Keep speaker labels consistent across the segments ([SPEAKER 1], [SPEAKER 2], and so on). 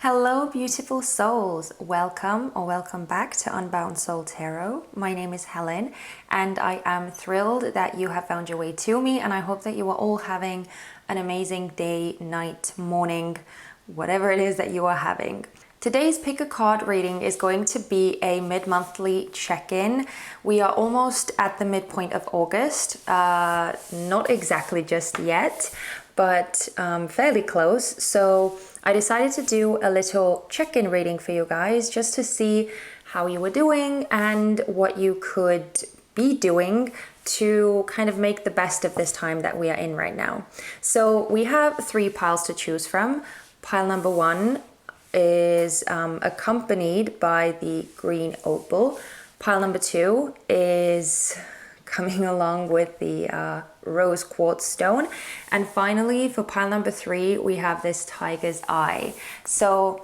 [SPEAKER 1] Hello, beautiful souls. Welcome or welcome back to Unbound Soul Tarot. My name is Helen, and I am thrilled that you have found your way to me, and I hope that you are all having an amazing day, night, morning, whatever it is that you are having. Today's pick a card reading is going to be a mid-monthly check-in. We are almost at the midpoint of August, not exactly just yet, but fairly close. So I decided to do a little check-in reading for you guys just to see how you were doing and what you could be doing to kind of make the best of this time that we are in right now. So we have 3 piles to choose from. Pile number 1 is accompanied by the green opal. Pile number 2 is coming along with the rose quartz stone. And finally, for pile number 3, we have this tiger's eye. So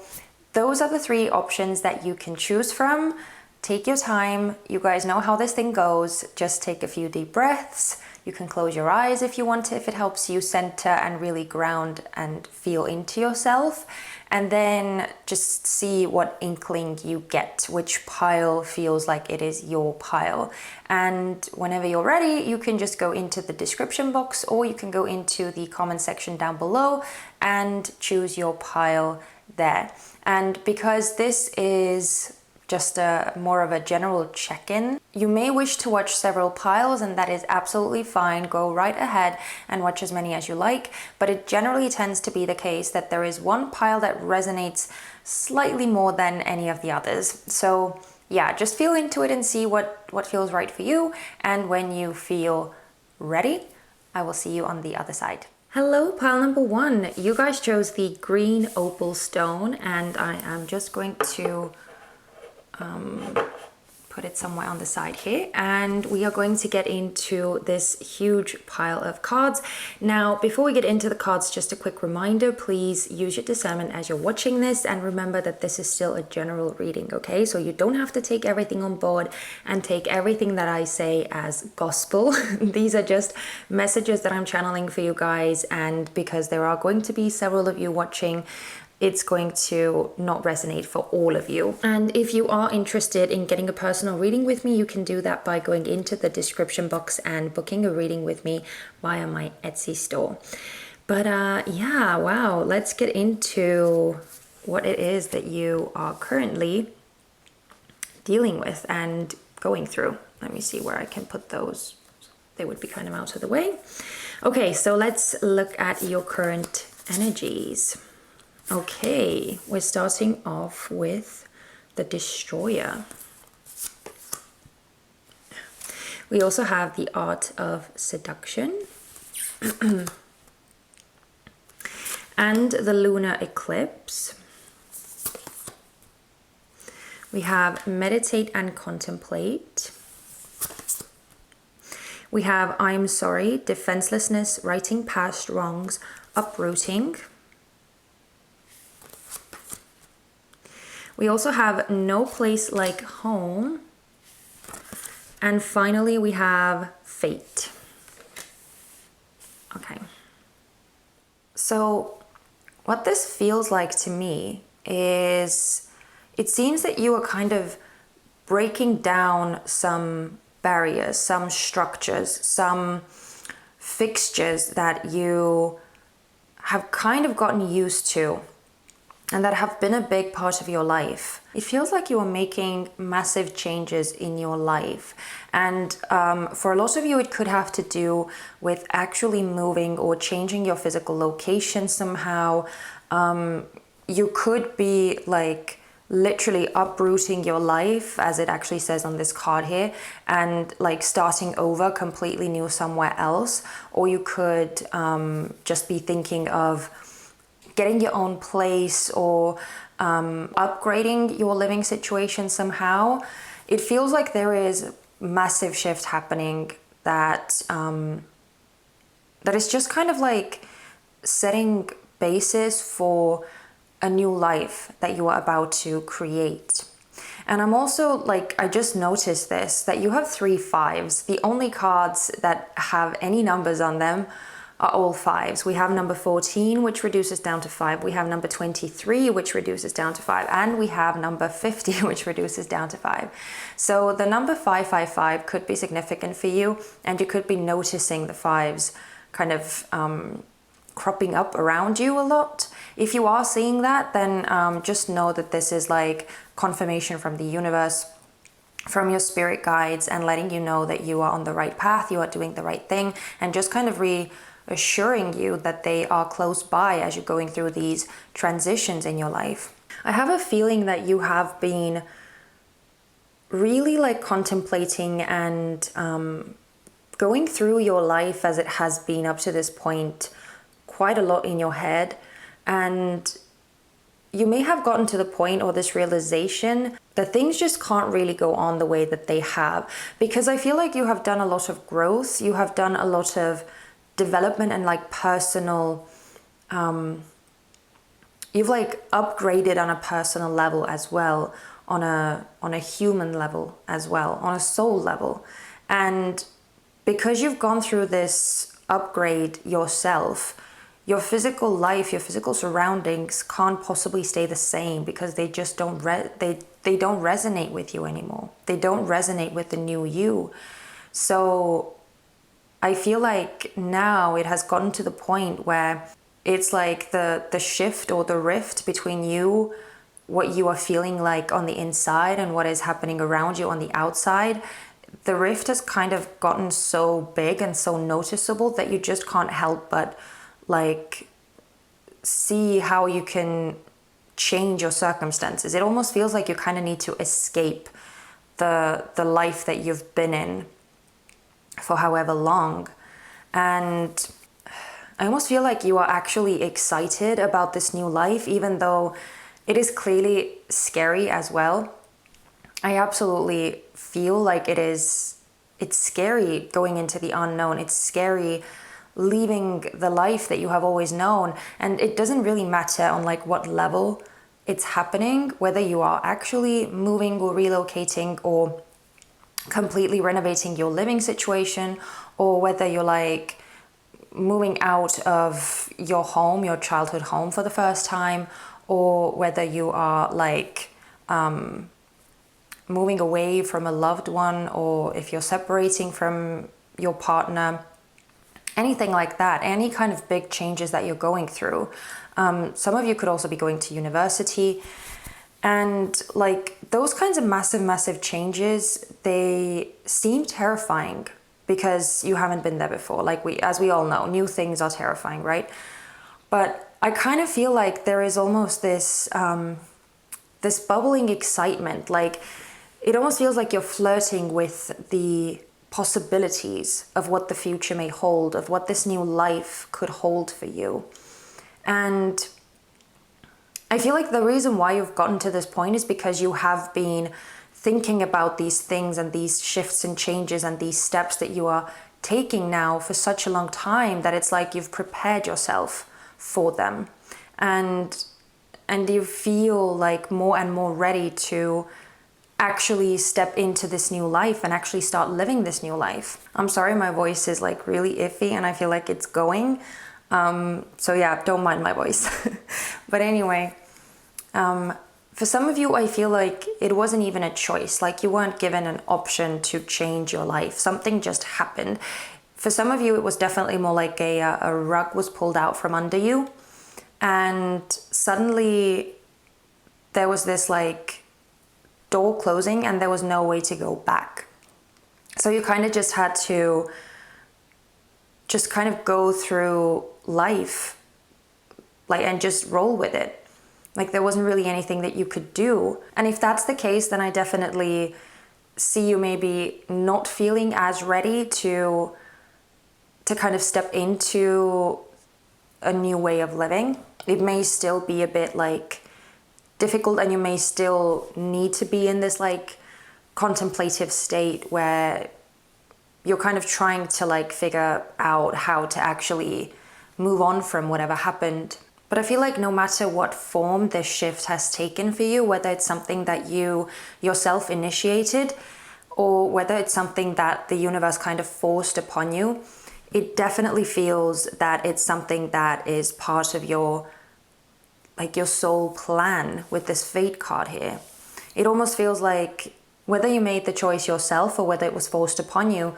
[SPEAKER 1] those are the 3 options that you can choose from. Take your time. You guys know how this thing goes. Just take a few deep breaths. You can close your eyes if you want to, if it helps you center and really ground and feel into yourself. And then just see what inkling you get, which pile feels like it is your pile. And whenever you're ready, you can just go into the description box, or you can go into the comment section down below and choose your pile there. And because this is just more of a general check-in, you may wish to watch several piles, and that is absolutely fine. Go right ahead and watch as many as you like, but it generally tends to be the case that there is one pile that resonates slightly more than any of the others. So yeah, just feel into it and see what feels right for you, and when you feel ready, I will see you on the other side. Hello, pile number 1. You guys chose the green opal stone, and I am just going to put it somewhere on the side here, and we are going to get into this huge pile of cards. Now, before we get into the cards, just a quick reminder, please use your discernment as you're watching this, and remember that this is still a general reading, okay? So you don't have to take everything on board and take everything that I say as gospel. These are just messages that I'm channeling for you guys, and because there are going to be several of you watching, it's going to not resonate for all of you. And if you are interested in getting a personal reading with me, you can do that by going into the description box and booking a reading with me via my Etsy store. But yeah, wow, let's get into what it is that you are currently dealing with and going through. Let me see where I can put those. They would be kind of out of the way. Okay, so let's look at your current energies. Okay, we're starting off with the Destroyer. We also have the Art of Seduction and the Lunar Eclipse. We have Meditate and Contemplate. We have I'm Sorry, Defenselessness, Righting Past Wrongs, Uprooting. We also have No Place Like Home. And finally, we have Fate. Okay. So what this feels like to me is it seems that you are kind of breaking down some barriers, some structures, some fixtures that you have kind of gotten used to and that have been a big part of your life. It feels like you are making massive changes in your life. And for a lot of you, it could have to do with actually moving or changing your physical location somehow. You could be like literally uprooting your life, as it actually says on this card here, and like starting over completely new somewhere else. Or you could just be thinking of getting your own place or upgrading your living situation somehow. It feels like there is massive shift happening that that is just kind of like setting basis for a new life that you are about to create. And I'm also like, I just noticed this, that you have 3 5s. The only cards that have any numbers on them are all fives. We have number 14, which reduces down to 5. We have number 23, which reduces down to 5. And we have number 50, which reduces down to 5. So the number 555 could be significant for you, and you could be noticing the fives kind of cropping up around you a lot. If you are seeing that, then just know that this is like confirmation from the universe, from your spirit guides, and letting you know that you are on the right path, you are doing the right thing, and just kind of reassuring you that they are close by as you're going through these transitions in your life. I have a feeling that you have been really like contemplating and going through your life as it has been up to this point quite a lot in your head, and you may have gotten to the point or this realization that things just can't really go on the way that they have, because I feel like you have done a lot of growth, you have done a lot of development and like personal, you've like upgraded on a personal level as well, on a human level as well, on a soul level. And because you've gone through this upgrade yourself, your physical life, your physical surroundings can't possibly stay the same, because they just don't they don't resonate with you anymore. They don't resonate with the new you. So I feel like now it has gotten to the point where it's like the shift or the rift between you, what you are feeling like on the inside, and what is happening around you on the outside. The rift has kind of gotten so big and so noticeable that you just can't help but like see how you can change your circumstances. It almost feels like you kind of need to escape the life that you've been in for however long. And I almost feel like you are actually excited about this new life, even though it is clearly scary as well. I absolutely feel like it's scary going into the unknown. It's scary leaving the life that you have always known. And it doesn't really matter on like what level it's happening, whether you are actually moving or relocating or completely renovating your living situation, or whether you're like moving out of your home, your childhood home for the first time, or whether you are like moving away from a loved one, or if you're separating from your partner, anything like that, any kind of big changes that you're going through. Some of you could also be going to university, and like those kinds of massive changes, they seem terrifying because you haven't been there before. Like as we all know, new things are terrifying, right? But I kind of feel like there is almost this this bubbling excitement. Like it almost feels like you're flirting with the possibilities of what the future may hold, of what this new life could hold for you. And I feel like the reason why you've gotten to this point is because you have been thinking about these things and these shifts and changes and these steps that you are taking now for such a long time, that it's like you've prepared yourself for them, and you feel like more and more ready to actually step into this new life and actually start living this new life. I'm sorry, my voice is like really iffy and I feel like it's going. So yeah, don't mind my voice. But anyway, for some of you, I feel like it wasn't even a choice. Like you weren't given an option to change your life. Something just happened. For some of you, it was definitely more like a rug was pulled out from under you. And suddenly there was this like door closing and there was no way to go back. So you kind of just had to just kind of go through life like and just roll with it. Like there wasn't really anything that you could do. And if that's the case, then I definitely see you maybe not feeling as ready to kind of step into a new way of living. It may still be a bit like difficult, and you may still need to be in this like contemplative state where you're kind of trying to like figure out how to actually move on from whatever happened. But I feel like no matter what form this shift has taken for you, whether it's something that you yourself initiated or whether it's something that the universe kind of forced upon you, it definitely feels that it's something that is part of your soul plan with this fate card here. It almost feels like whether you made the choice yourself or whether it was forced upon you,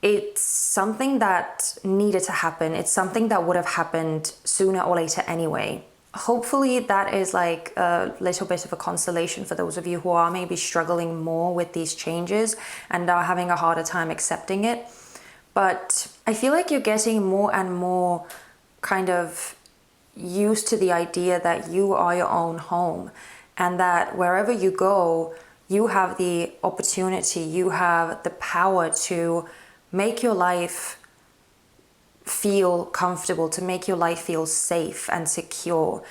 [SPEAKER 1] it's something that needed to happen. It's something that would have happened sooner or later anyway. Hopefully that is like a little bit of a consolation for those of you who are maybe struggling more with these changes and are having a harder time accepting it. But I feel like you're getting more and more kind of used to the idea that you are your own home, and that wherever you go, you have the opportunity, you have the power to make your life feel comfortable, to make your life feel safe and secure.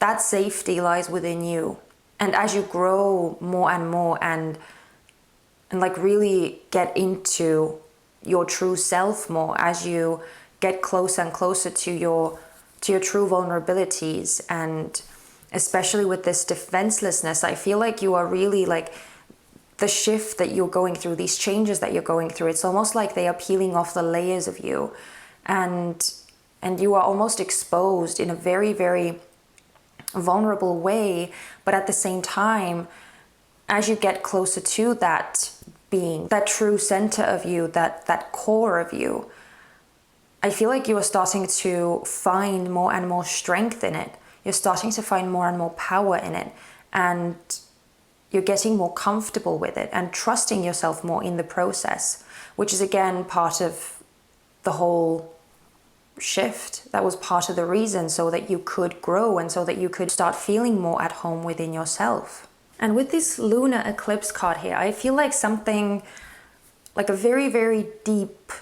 [SPEAKER 1] That safety lies within you. And as you grow more and more and like really get into your true self more, as you get closer and closer to your true vulnerabilities, and especially with this defenselessness, I feel like you are really like, the shift that you're going through, these changes that you're going through, it's almost like they are peeling off the layers of you, and you are almost exposed in a very, very vulnerable way. But at the same time, as you get closer to that being, that true center of you, that core of you, I feel like you are starting to find more and more strength in it. You're starting to find more and more power in it, and you're getting more comfortable with it and trusting yourself more in the process, which is again part of the whole shift. That was part of the reason, so that you could grow and so that you could start feeling more at home within yourself. And with this lunar eclipse card here, I feel like something like a very, very deep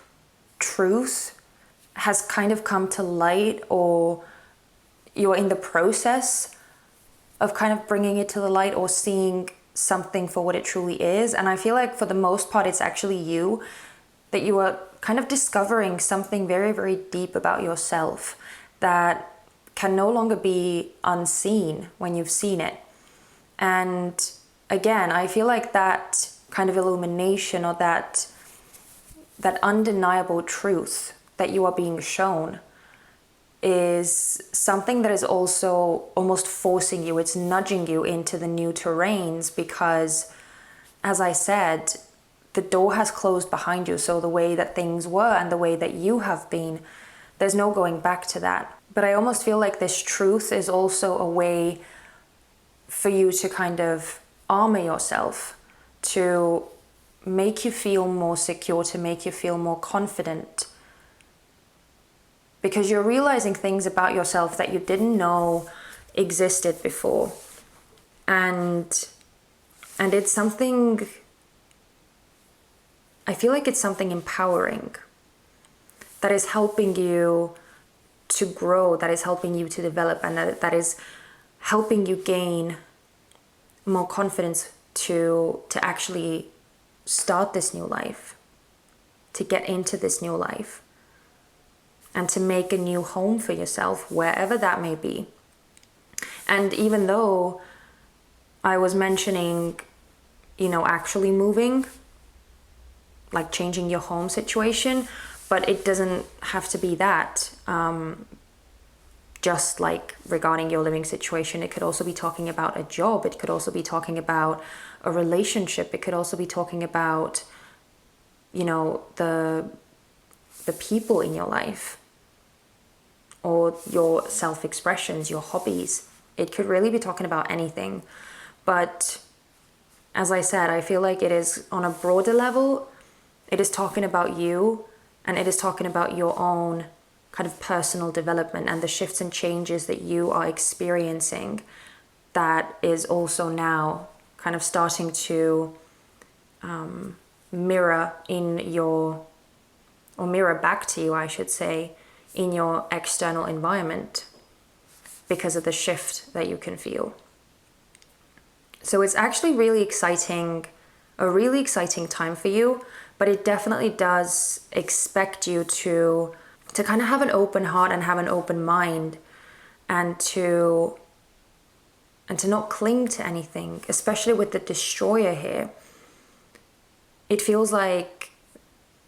[SPEAKER 1] truth has kind of come to light, or you're in the process of kind of bringing it to the light or seeing something for what it truly is. And I feel like for the most part, it's actually you, that you are kind of discovering something very, very deep about yourself that can no longer be unseen when you've seen it. And again, I feel like that kind of illumination, or that undeniable truth that you are being shown, is something that is also almost forcing you, it's nudging you into the new terrains, because as I said, the door has closed behind you. So the way that things were and the way that you have been, there's no going back to that. But I almost feel like this truth is also a way for you to kind of armor yourself, to make you feel more secure, to make you feel more confident, because you're realizing things about yourself that you didn't know existed before. And it's something, I feel like it's something empowering that is helping you to grow, that is helping you to develop, and that is helping you gain more confidence to actually start this new life, to get into this new life, and to make a new home for yourself, wherever that may be. And even though I was mentioning, actually moving, like changing your home situation, but it doesn't have to be that. Just like regarding your living situation, it could also be talking about a job. It could also be talking about a relationship. It could also be talking about, the people in your life, or your self-expressions, your hobbies. It could really be talking about anything. But as I said, I feel like it is on a broader level. It is talking about you, and it is talking about your own kind of personal development and the shifts and changes that you are experiencing, that is also now kind of starting to mirror back to you, I should say, in your external environment, because of the shift that you can feel. So it's actually a really exciting time for you, but it definitely does expect you to kind of have an open heart and have an open mind, and to not cling to anything, especially with the destroyer here. It feels like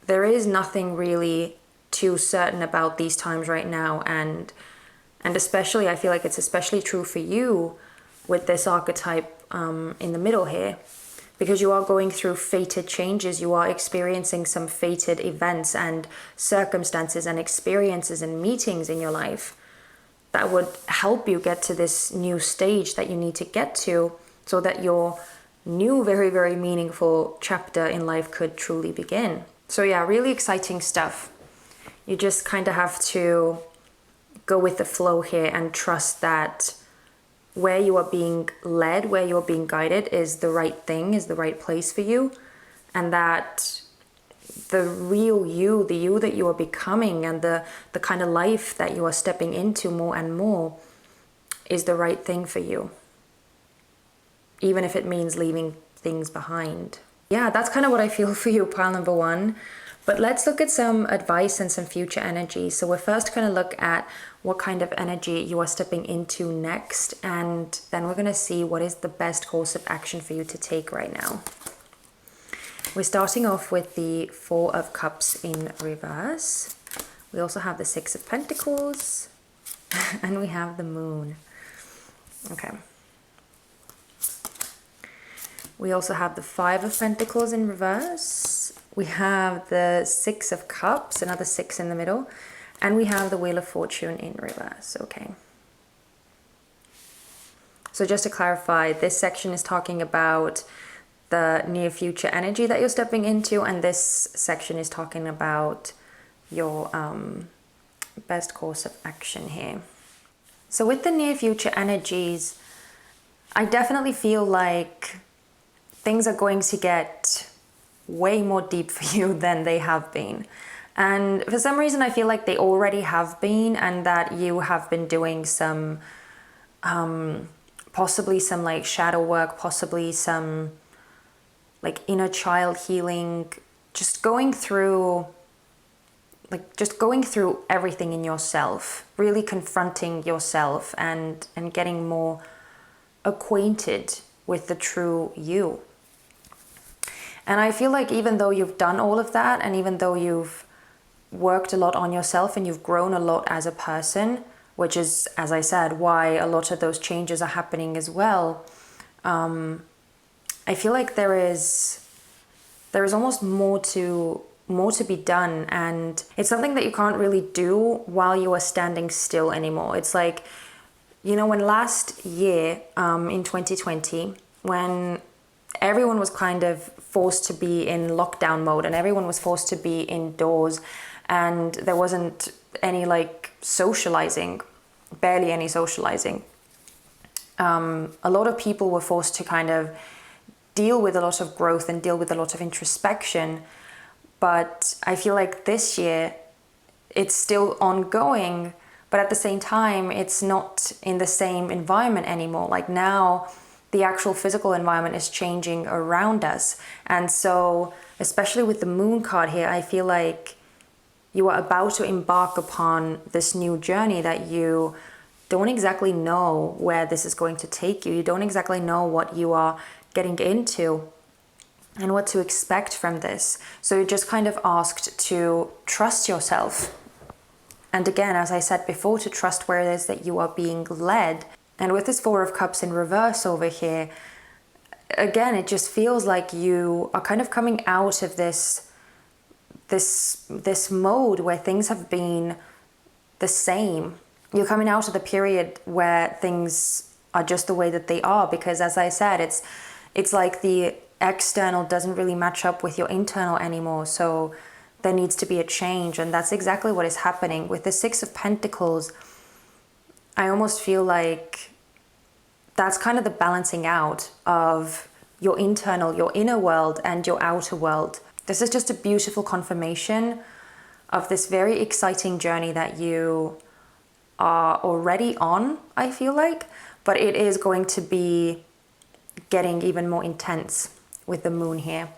[SPEAKER 1] there is nothing really too certain about these times right now, and especially I feel like it's especially true for you with this archetype in the middle here, because you are going through fated changes. You are experiencing some fated events and circumstances and experiences and meetings in your life that would help you get to this new stage that you need to get to, so that your new, very, very meaningful chapter in life could truly begin. So yeah, really exciting stuff. You just kind of have to go with the flow here and trust that where you are being led, where you're being guided is the right thing, is the right place for you, and that the real you, the you that you are becoming, and the kind of life that you are stepping into more and more is the right thing for you, even if it means leaving things behind. Yeah, that's kind of what I feel for you, pile number one. But let's look at some advice and some future energy. So we're first going to look at what kind of energy you are stepping into next, and then we're going to see what is the best course of action for you to take right now. We're starting off with the Four of Cups in reverse. We also have the Six of Pentacles, and we have the Moon. Okay. We also have the Five of Pentacles in reverse. We have the Six of Cups, another six in the middle, and we have the Wheel of Fortune in reverse. Okay. So just to clarify, this section is talking about the near future energy that you're stepping into, and this section is talking about your best course of action here. So with the near future energies, I definitely feel like things are going to get way more deep for you than they have been. And for some reason, I feel like they already have been, and that you have been doing some, possibly some like shadow work, possibly some like inner child healing, just going through everything in yourself, really confronting yourself and getting more acquainted with the true you. And I feel like even though you've done all of that, and even though you've worked a lot on yourself and you've grown a lot as a person, which is, as I said, why a lot of those changes are happening as well, I feel like there is almost more to be done, and it's something that you can't really do while you are standing still anymore. It's like, you know, when last year, in 2020, when everyone was kind of forced to be in lockdown mode and everyone was forced to be indoors, and there wasn't any like socializing, barely any socializing. A lot of people were forced to kind of deal with a lot of growth and deal with a lot of introspection. But I feel like this year it's still ongoing, but at the same time it's not in the same environment anymore. Like now the actual physical environment is changing around us. And so especially with the Moon card here, I feel like you are about to embark upon this new journey that you don't exactly know where this is going to take you. You don't exactly know what you are getting into and what to expect from this. So you're just kind of asked to trust yourself. And again, as I said before, to trust where it is that you are being led. And with this Four of Cups in reverse over here, again, it just feels like you are kind of coming out of this mode where things have been the same. You're coming out of the period where things are just the way that they are, because as I said, it's like the external doesn't really match up with your internal anymore. So there needs to be a change, and that's exactly what is happening. With the Six of Pentacles, I almost feel like that's kind of the balancing out of your internal, your inner world and your outer world. This is just a beautiful confirmation of this very exciting journey that you are already on, I feel like, but it is going to be getting even more intense with the Moon here.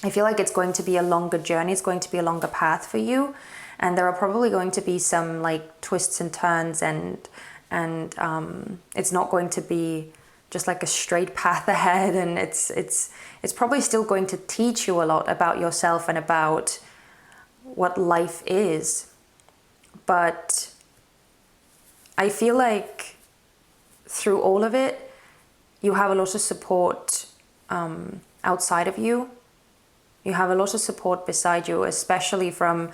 [SPEAKER 1] I feel like it's going to be a longer journey, it's going to be a longer path for you, and there are probably going to be some like twists and turns, and it's not going to be just like a straight path ahead, and it's probably still going to teach you a lot about yourself and about what life is. But I feel like through all of it, you have a lot of support outside of you. You have a lot of support beside you, especially from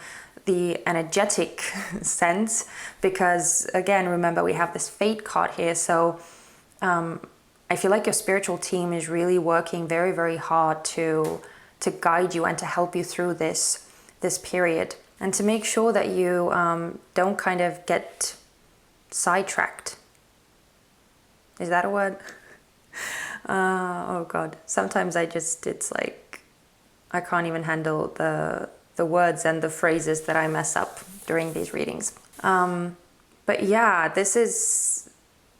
[SPEAKER 1] the energetic sense, because again, remember, we have this fate card here. So I feel like your spiritual team is really working very, very hard to guide you and to help you through this period, and to make sure that you don't kind of get sidetracked. Is that a word? Oh God. Sometimes it's like, I can't even handle the words and the phrases that I mess up during these readings. But yeah, this is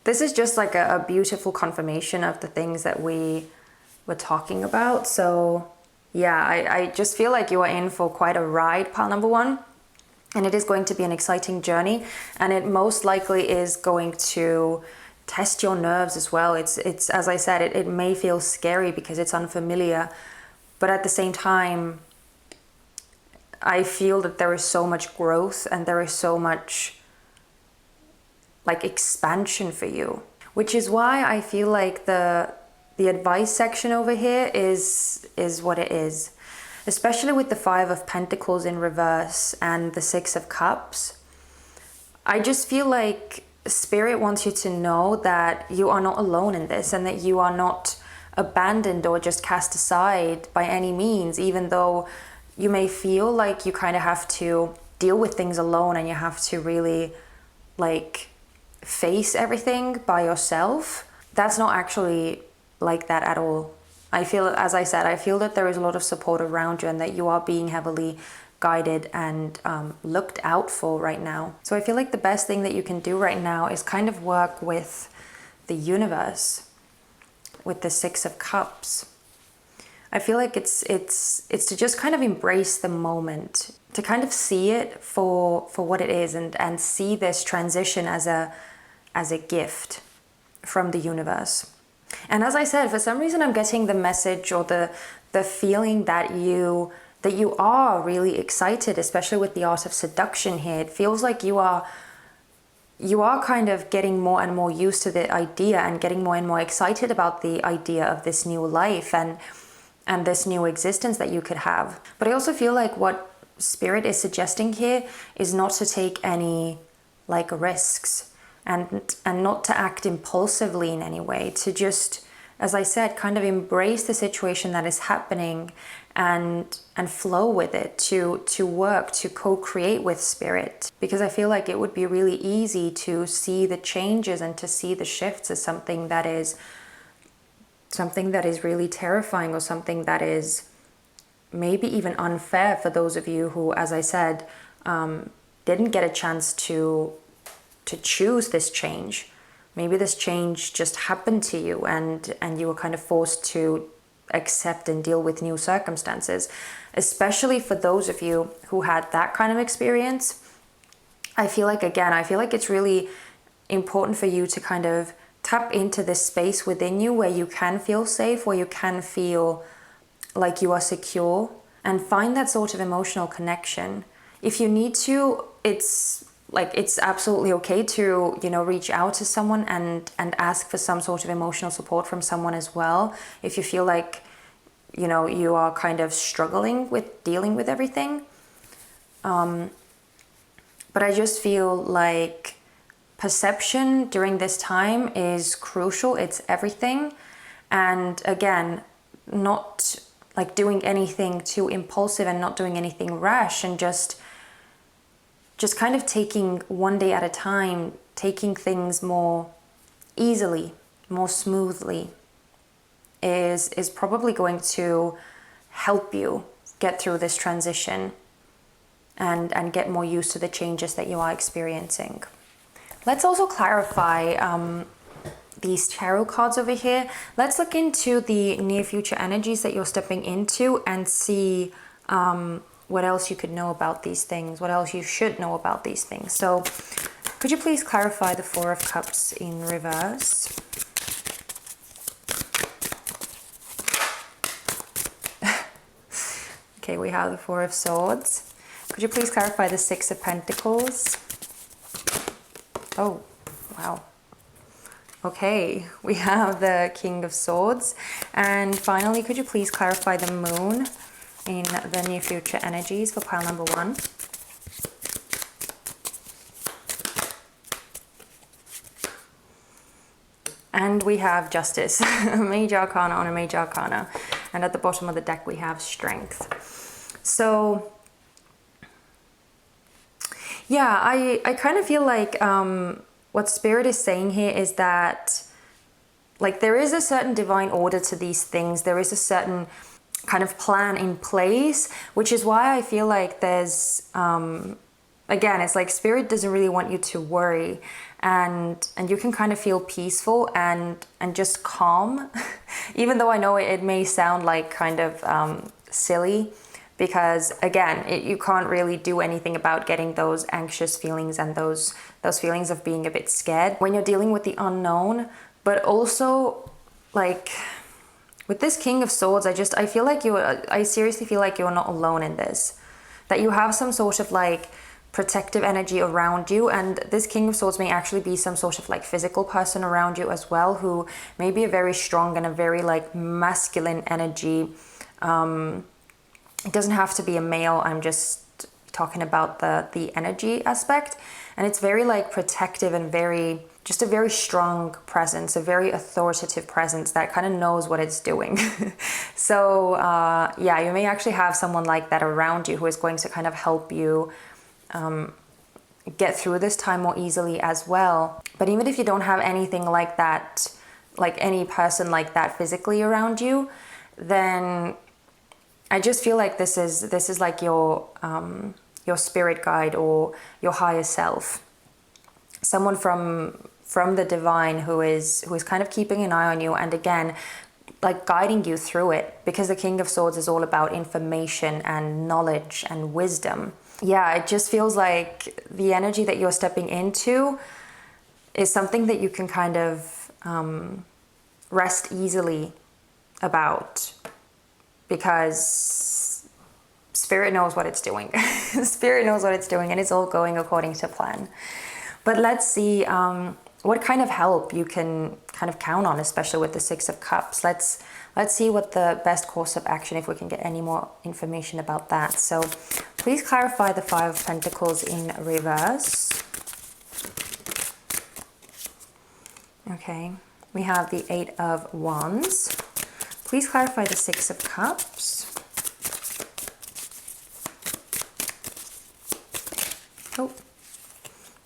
[SPEAKER 1] just like a beautiful confirmation of the things that we were talking about. So yeah, I just feel like you are in for quite a ride, pile number one. And it is going to be an exciting journey. And it most likely is going to test your nerves as well. It's as I said, it may feel scary because it's unfamiliar. But at the same time, I feel that there is so much growth and there is so much like expansion for you. Which is why I feel like the advice section over here is what it is. Especially with the Five of Pentacles in reverse and the Six of Cups. I just feel like Spirit wants you to know that you are not alone in this, and that you are not abandoned or just cast aside by any means, even though you may feel like you kind of have to deal with things alone and you have to really like face everything by yourself. That's not actually like that at all. I feel, as I said, I feel that there is a lot of support around you and that you are being heavily guided and looked out for right now. So I feel like the best thing that you can do right now is kind of work with the universe, with the Six of Cups. I feel like it's to just kind of embrace the moment, to kind of see it for what it is, and see this transition as a gift from the universe. And as I said, for some reason I'm getting the message or the feeling that you are really excited, especially with the Art of Seduction here. It feels like you are kind of getting more and more used to the idea and getting more and more excited about the idea of this new life and this new existence that you could have. But I also feel like what Spirit is suggesting here is not to take any like risks and not to act impulsively in any way, to just, as I said, kind of embrace the situation that is happening and flow with it, to work, to co-create with Spirit. Because I feel like it would be really easy to see the changes and to see the shifts as something that is really terrifying, or something that is maybe even unfair for those of you who, as I said, didn't get a chance to choose this change. Maybe this change just happened to you and you were kind of forced to accept and deal with new circumstances. Especially for those of you who had that kind of experience, I feel like it's really important for you to kind of tap into this space within you where you can feel safe, where you can feel like you are secure, and find that sort of emotional connection. If you need to, it's absolutely okay to, reach out to someone and ask for some sort of emotional support from someone as well. If you feel like, you are kind of struggling with dealing with everything. But I just feel like perception during this time is crucial. It's everything. And again, not like doing anything too impulsive and not doing anything rash, and just kind of taking one day at a time, taking things more easily, more smoothly is probably going to help you get through this transition and get more used to the changes that you are experiencing. Let's also clarify these tarot cards over here. Let's look into the near future energies that you're stepping into and see what else you could know about these things, what else you should know about these things. So could you please clarify the Four of Cups in reverse? Okay, we have the Four of Swords. Could you please clarify the Six of Pentacles? Oh, wow. Okay, we have the King of Swords. And finally, could you please clarify the Moon in the near future energies for pile number 1? And we have Justice, a Major Arcana on a Major Arcana. And at the bottom of the deck, we have Strength. So, yeah, I kind of feel like what Spirit is saying here is that, like, there is a certain divine order to these things. There is a certain kind of plan in place, which is why I feel like there's, again, it's like Spirit doesn't really want you to worry, and you can kind of feel peaceful and just calm, even though I know it may sound like kind of silly, because again, you can't really do anything about getting those anxious feelings and those feelings of being a bit scared when you're dealing with the unknown. But also, like, with this King of Swords, I feel like I seriously feel like you're not alone in this, that you have some sort of like protective energy around you, and this King of Swords may actually be some sort of like physical person around you as well, who may be a very strong and a very like masculine energy. It doesn't have to be a male, I'm just talking about the energy aspect, and it's very like protective and just a very strong presence, a very authoritative presence that kind of knows what it's doing. So yeah, you may actually have someone like that around you who is going to kind of help you get through this time more easily as well. But even if you don't have anything like that, like any person like that physically around you, then I just feel like this is like your spirit guide or your higher self, someone from the divine who is kind of keeping an eye on you, and again, like guiding you through it, because the King of Swords is all about information and knowledge and wisdom. Yeah, it just feels like the energy that you're stepping into is something that you can kind of rest easily about, because Spirit knows what it's doing. Spirit knows what it's doing, and it's all going according to plan. But let's see what kind of help you can kind of count on, especially with the Six of Cups. Let's see what the best course of action, if we can get any more information about that. So please clarify the Five of Pentacles in reverse. Okay, we have the Eight of Wands. Please clarify the Six of Cups.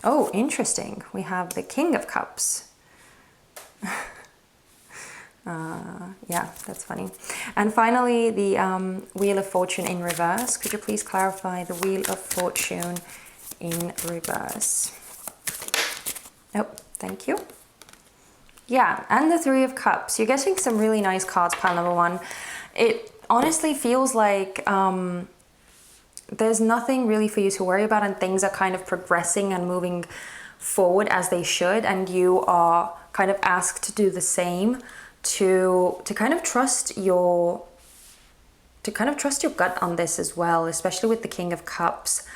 [SPEAKER 1] Oh, interesting. We have the King of Cups. Yeah, that's funny. And finally, the Wheel of Fortune in reverse. Could you please clarify the Wheel of Fortune in reverse? Oh, thank you. Yeah, and the Three of Cups. You're getting some really nice cards, pile number 1. It honestly feels like there's nothing really for you to worry about, and things are kind of progressing and moving forward as they should, and you are kind of asked to do the same, to kind of trust your gut on this as well, especially with the King of Cups.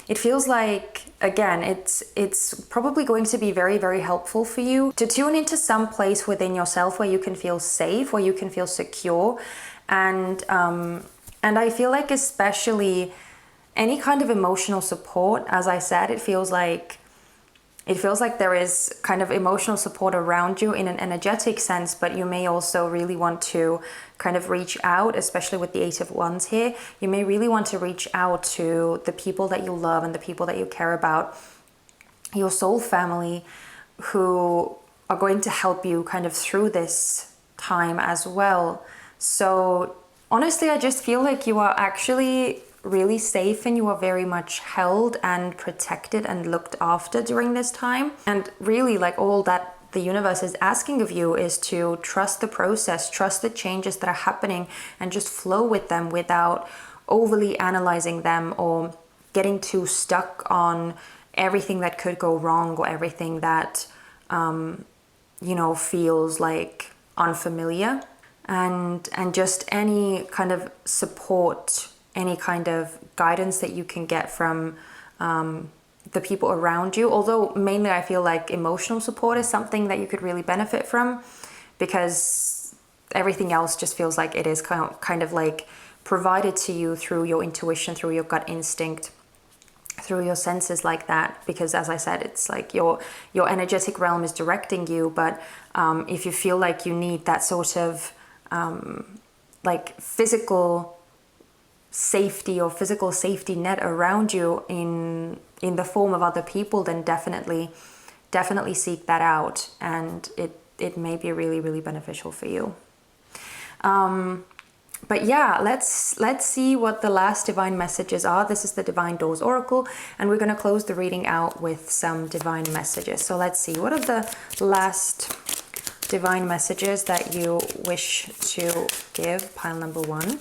[SPEAKER 1] It feels like, again, it's probably going to be very, very helpful for you to tune into some place within yourself where you can feel safe, where you can feel secure, and I feel like especially any kind of emotional support. As I said, it feels like there is kind of emotional support around you in an energetic sense, but you may also really want to kind of reach out, especially with the Eight of Wands here. You may really want to reach out to the people that you love and the people that you care about, your soul family, who are going to help you kind of through this time as well. So honestly, I just feel like you are actually really safe, and you are very much held and protected and looked after during this time. And really, like, all that the universe is asking of you is to trust the process, trust the changes that are happening, and just flow with them without overly analyzing them or getting too stuck on everything that could go wrong or everything that feels like unfamiliar. And just any kind of support, any kind of guidance that you can get from the people around you. Although mainly I feel like emotional support is something that you could really benefit from, because everything else just feels like it is kind of like provided to you through your intuition, through your gut instinct, through your senses like that. Because as I said, it's like your energetic realm is directing you. But if you feel like you need that sort of like physical safety or physical safety net around you in the form of other people, then definitely seek that out, and it may be really, really beneficial for you. But yeah, let's see what the last divine messages are. This is the Divine Doors Oracle, and we're going to close the reading out with some divine messages. So let's see, what are the last divine messages that you wish to give, pile number 1?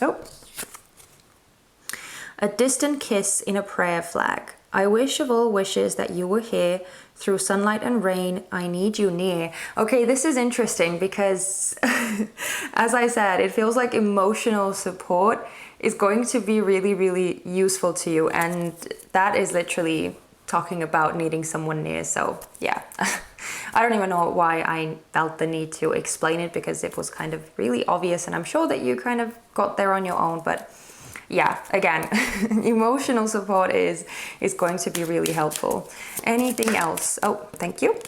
[SPEAKER 1] Oh. A distant kiss in a prayer flag. I wish of all wishes that you were here. Through sunlight and rain, I need you near. Okay, this is interesting because, as I said, it feels like emotional support is going to be really, really useful to you. And that is literally talking about needing someone near. So yeah, I don't even know why I felt the need to explain it, because it was kind of really obvious. And I'm sure that you kind of got there on your own, but yeah, again, emotional support is going to be really helpful. Anything else? Oh, thank you.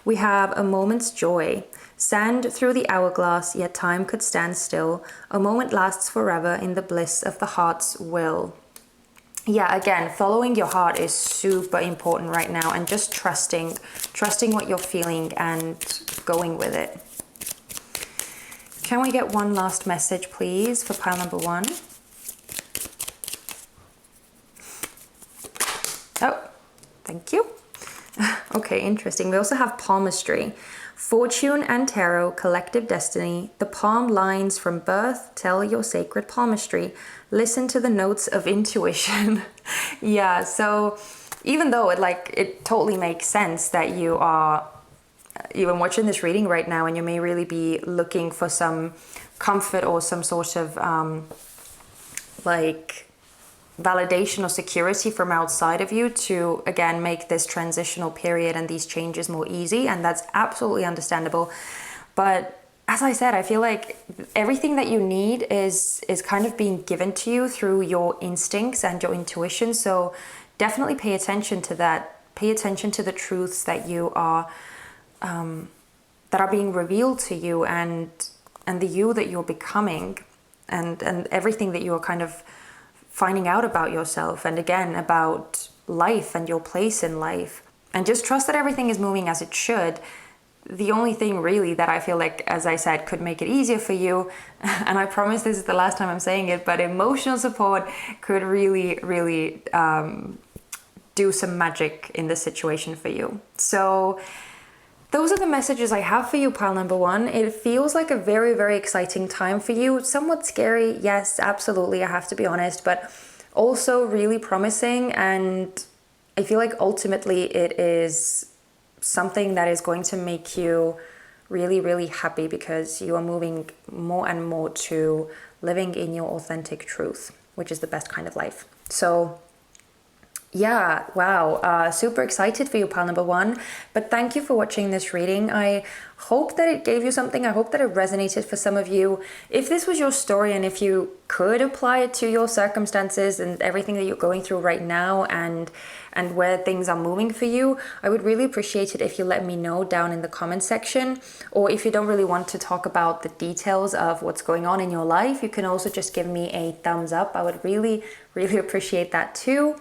[SPEAKER 1] We have a moment's joy. Sand through the hourglass, yet time could stand still. A moment lasts forever in the bliss of the heart's will. Yeah, again, following your heart is super important right now, and just trusting what you're feeling and going with it. Can we get one last message, please, for pile number 1? Oh, thank you. Okay, interesting. We also have palmistry. Fortune and tarot, collective destiny. The palm lines from birth tell your sacred palmistry. Listen to the notes of intuition. Yeah, so even though it totally makes sense that you are even watching this reading right now, and you may really be looking for some comfort or some sort of validation or security from outside of you to, again, make this transitional period and these changes more easy, and that's absolutely understandable. But as I said, I feel like everything that you need is kind of being given to you through your instincts and your intuition. So definitely pay attention to that. Pay attention to the truths that you are that are being revealed to you, and the you that you're becoming, and everything that you're kind of finding out about yourself, and again about life and your place in life. And just trust that everything is moving as it should. The only thing really that I feel like, as I said, could make it easier for you, and I promise this is the last time I'm saying it, but emotional support could really, really do some magic in this situation for you. So those are the messages I have for you, pile number 1. It feels like a very, very exciting time for you. Somewhat scary, yes, absolutely, I have to be honest, but also really promising. And I feel like ultimately it is something that is going to make you really, really happy, because you are moving more and more to living in your authentic truth, which is the best kind of life. So yeah, wow, super excited for you, pile number 1. But thank you for watching this reading. I hope that it gave you something. I hope that it resonated for some of you. If this was your story, and if you could apply it to your circumstances and everything that you're going through right now, and where things are moving for you, I would really appreciate it if you let me know down in the comment section. Or if you don't really want to talk about the details of what's going on in your life, you can also just give me a thumbs up. I would really, really appreciate that too.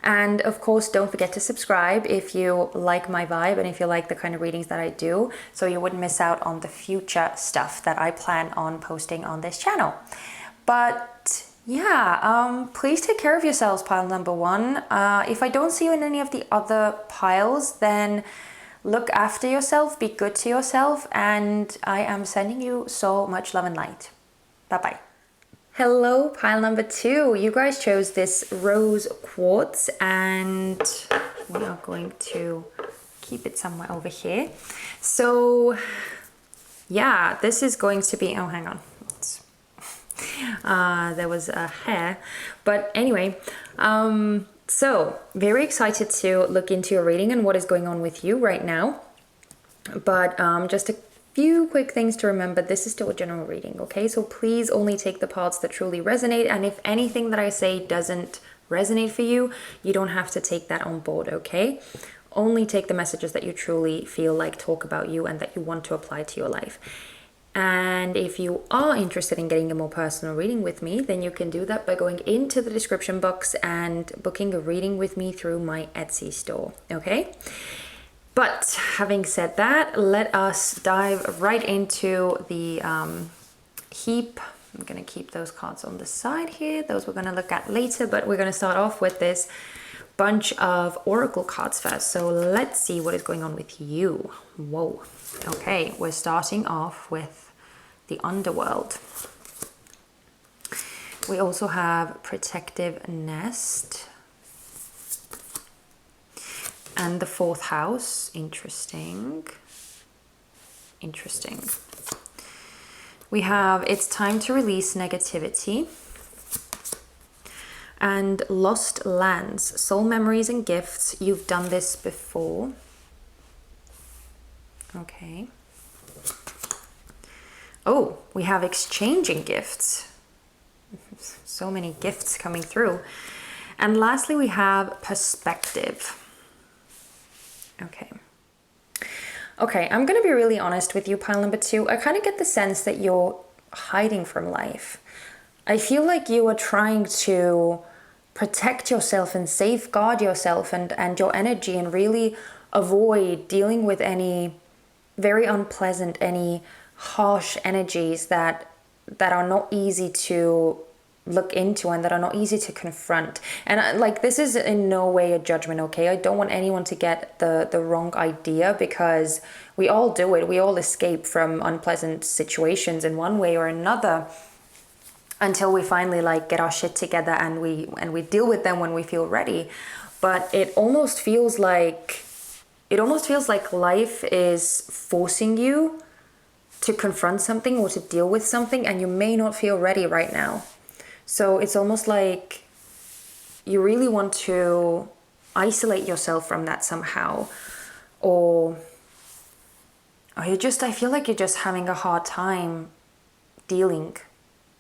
[SPEAKER 1] And of course, don't forget to subscribe if you like my vibe and if you like the kind of readings that I do, so you wouldn't miss out on the future stuff that I plan on posting on this channel. But yeah, please take care of yourselves, pile number 1. If I don't see you in any of the other piles, then look after yourself, be good to yourself, and I am sending you so much love and light. Bye-bye. Hello, pile number 2. You guys chose this rose quartz, and we are going to keep it somewhere over here. So yeah, this is going to be, oh, hang on. There was a hair. But anyway, so very excited to look into your reading and what is going on with you right now. But just a few quick things to remember. This is still a general reading, okay? So please only take the parts that truly resonate. And if anything that I say doesn't resonate for you, you don't have to take that on board, okay? Only take the messages that you truly feel like talk about you and that you want to apply to your life. And if you are interested in getting a more personal reading with me, then you can do that by going into the description box and booking a reading with me through my Etsy store, okay? But having said that, let us dive right into the heap. I'm going to keep those cards on the side here. Those we're going to look at later, but we're going to start off with this bunch of oracle cards first. So let's see what is going on with you. Whoa. Okay, we're starting off with the underworld. We also have protective nest and the fourth house. Interesting. We have it's time to release negativity and lost lands, soul memories and gifts. You've done this before. Okay. Oh, we have exchanging gifts. So many gifts coming through. And lastly, we have perspective. Okay, I'm going to be really honest with you, pile number 2. I kind of get the sense that you're hiding from life. I feel like you are trying to protect yourself and safeguard yourself and your energy and really avoid dealing with any very unpleasant, any harsh energies that are not easy to look into and that are not easy to confront. And like, this is in no way a judgment, okay? I don't want anyone to get the wrong idea, because we all do it. We all escape from unpleasant situations in one way or another until we finally like get our shit together and we deal with them when we feel ready. But it almost feels like life is forcing you to confront something or to deal with something, and you may not feel ready right now. So it's almost like you really want to isolate yourself from that somehow, or I feel like you're just having a hard time dealing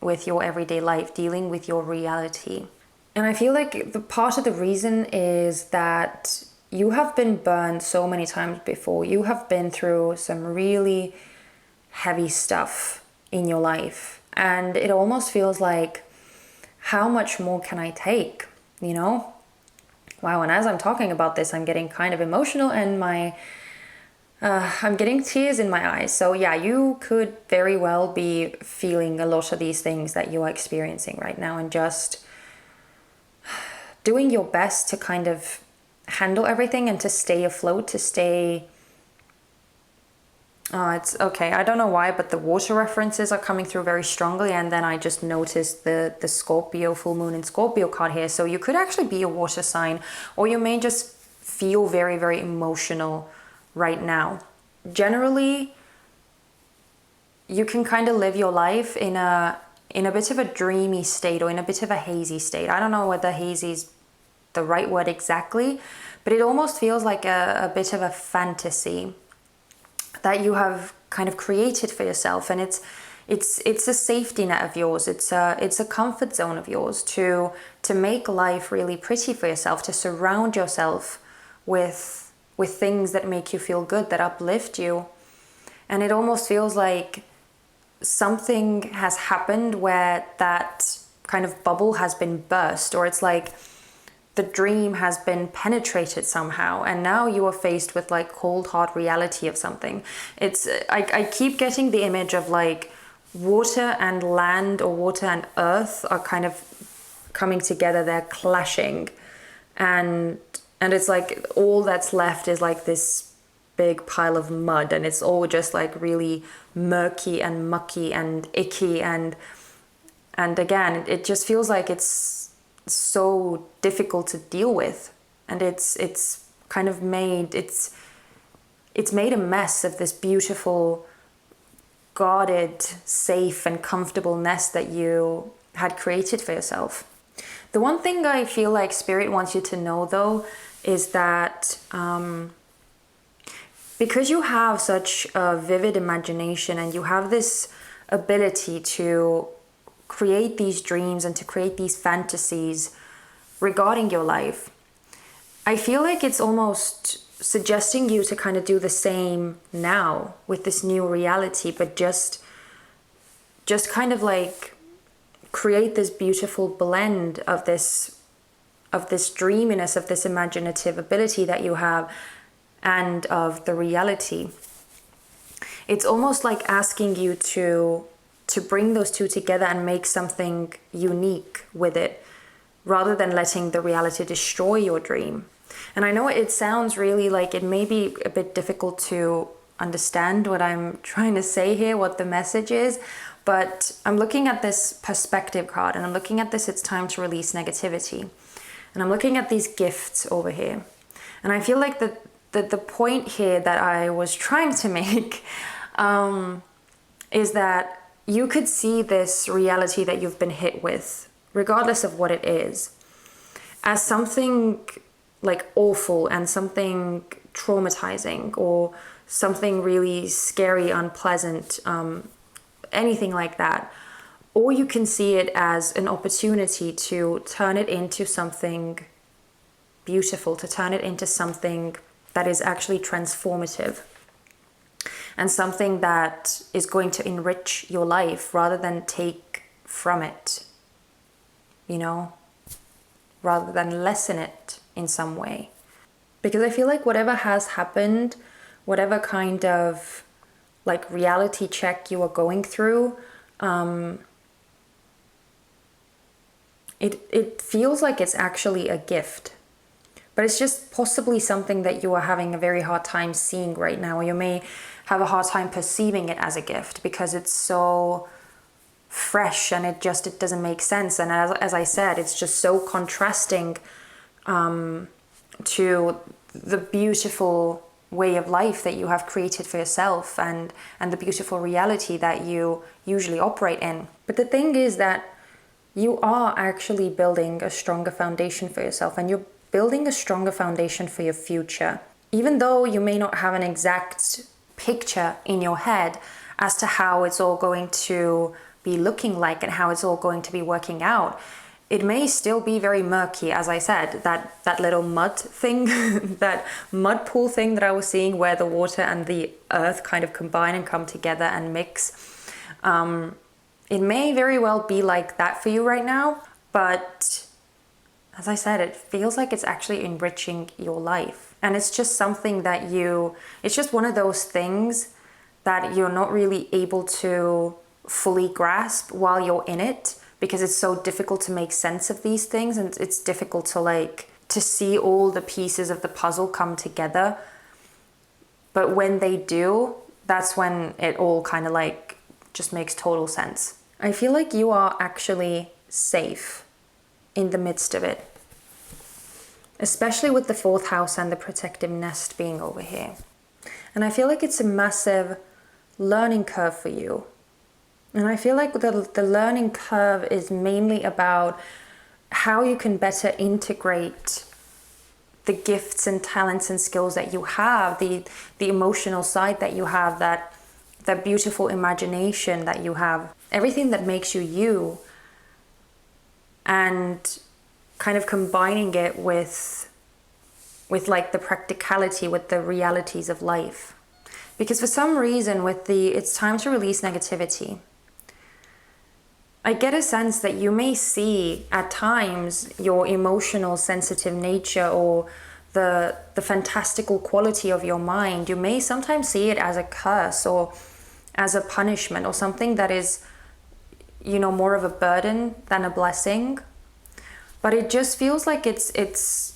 [SPEAKER 1] with your everyday life, dealing with your reality. And I feel like the part of the reason is that you have been burned so many times before. You have been through some really heavy stuff in your life, and it almost feels like, how much more can I take, you know? Wow, and as I'm talking about this, I'm getting kind of emotional, and I'm getting tears in my eyes. So yeah, you could very well be feeling a lot of these things that you are experiencing right now, and just doing your best to kind of handle everything and to stay afloat, to stay... it's okay. I don't know why, but the water references are coming through very strongly. And then I just noticed the Scorpio, full moon in Scorpio card here. So you could actually be a water sign, or you may just feel very, very emotional right now. Generally, you can kind of live your life in a bit of a dreamy state, or in a bit of a hazy state. I don't know whether hazy is the right word exactly, but it almost feels like a bit of a fantasy that you have kind of created for yourself, and it's a safety net of yours. It's a comfort zone of yours to make life really pretty for yourself, to surround yourself with things that make you feel good, that uplift you. And it almost feels like something has happened where that kind of bubble has been burst, or it's like the dream has been penetrated somehow, and now you are faced with like cold hard reality of something. I keep getting the image of like water and land, or water and earth are kind of coming together, they're clashing, and it's like all that's left is like this big pile of mud, and it's all just like really murky and mucky and icky, and again it just feels like it's so difficult to deal with, and it's kind of made it's made a mess of this beautiful guarded, safe and comfortable nest that you had created for yourself. The one thing I feel like Spirit wants you to know though is that because you have such a vivid imagination and you have this ability to create these dreams and to create these fantasies regarding your life, I feel like it's almost suggesting you to kind of do the same now with this new reality, but just kind of like create this beautiful blend of this dreaminess, of this imaginative ability that you have, and of the reality. It's almost like asking you to bring those two together and make something unique with it, rather than letting the reality destroy your dream. And I know it sounds really like it may be a bit difficult to understand what I'm trying to say here, what the message is, but I'm looking at this perspective card and I'm looking at this, it's time to release negativity. And I'm looking at these gifts over here. And I feel like the point here that I was trying to make is that you could see this reality that you've been hit with, regardless of what it is, as something like awful and something traumatizing or something really scary, unpleasant, anything like that. Or you can see it as an opportunity to turn it into something beautiful, to turn it into something that is actually transformative and something that is going to enrich your life rather than take from it, you know, rather than lessen it in some way. Because I feel like whatever has happened, whatever kind of like reality check you are going through, it feels like it's actually a gift. But it's just possibly something that you are having a very hard time seeing right now, or you may have a hard time perceiving it as a gift because it's so fresh and it doesn't make sense. And as I said, it's just so contrasting to the beautiful way of life that you have created for yourself and the beautiful reality that you usually operate in. But the thing is that you are actually building a stronger foundation for yourself, and you're building a stronger foundation for your future. Even though you may not have an exact picture in your head as to how it's all going to be looking like and how it's all going to be working out, it may still be very murky. As I said, that little mud thing, that mud pool thing that I was seeing where the water and the earth kind of combine and come together and mix. It may very well be like that for you right now, but as I said, it feels like it's actually enriching your life. And it's just something that it's just one of those things that you're not really able to fully grasp while you're in it, because it's so difficult to make sense of these things, and it's difficult to see all the pieces of the puzzle come together. But when they do, that's when it all kind of like just makes total sense. I feel like you are actually safe in the midst of it, especially with the fourth house and the protective nest being over here. And I feel like it's a massive learning curve for you. And I feel like the learning curve is mainly about how you can better integrate the gifts and talents and skills that you have, the emotional side that you have, that beautiful imagination that you have, everything that makes you you, and kind of combining it with like the practicality, with the realities of life. Because for some reason with it's time to release negativity, I get a sense that you may see at times your emotional, sensitive nature or the fantastical quality of your mind. You may sometimes see it as a curse or as a punishment or something that is, you know, more of a burden than a blessing. But it just feels like it's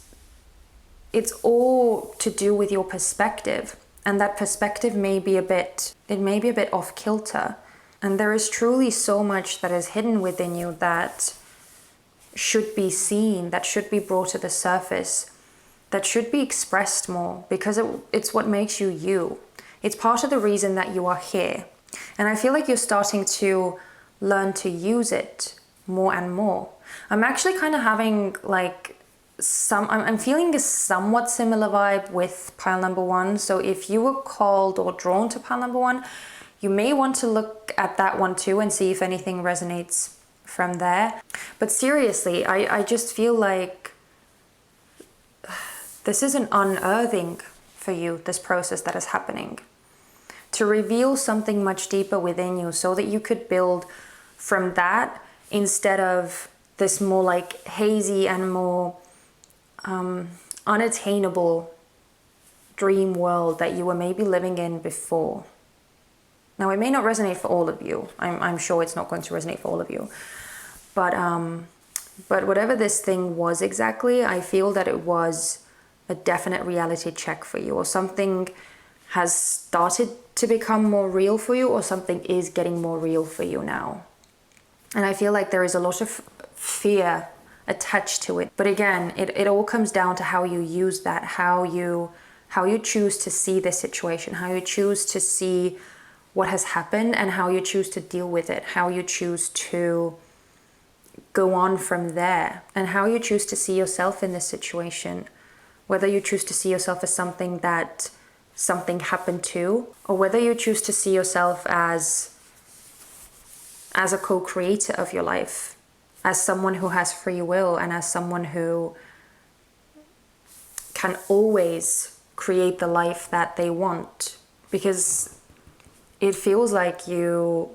[SPEAKER 1] all to do with your perspective, and that perspective may be a bit off kilter. And there is truly so much that is hidden within you that should be seen, that should be brought to the surface, that should be expressed more, because it's what makes you you. It's part of the reason that you are here. And I feel like you're starting to learn to use it more and more. I'm actually kind of having like I'm feeling a somewhat similar vibe with pile number one. So if you were called or drawn to pile number one, you may want to look at that one too and see if anything resonates from there. But seriously, I just feel like this is an unearthing for you, this process that is happening. To reveal something much deeper within you so that you could build from that instead of this more like hazy and more unattainable dream world that you were maybe living in before. Now, it may not resonate for all of you. I'm sure it's not going to resonate for all of you. But whatever this thing was exactly, I feel that it was a definite reality check for you, or something has started to become more real for you, or something is getting more real for you now. And I feel like there is a lot of fear attached to it. But again, it all comes down to how you use that, how you choose to see this situation, how you choose to see what has happened, and how you choose to deal with it, how you choose to go on from there, and how you choose to see yourself in this situation. Whether you choose to see yourself as something that something happened to, or whether you choose to see yourself as a co-creator of your life, as someone who has free will, and as someone who can always create the life that they want. Because it feels like you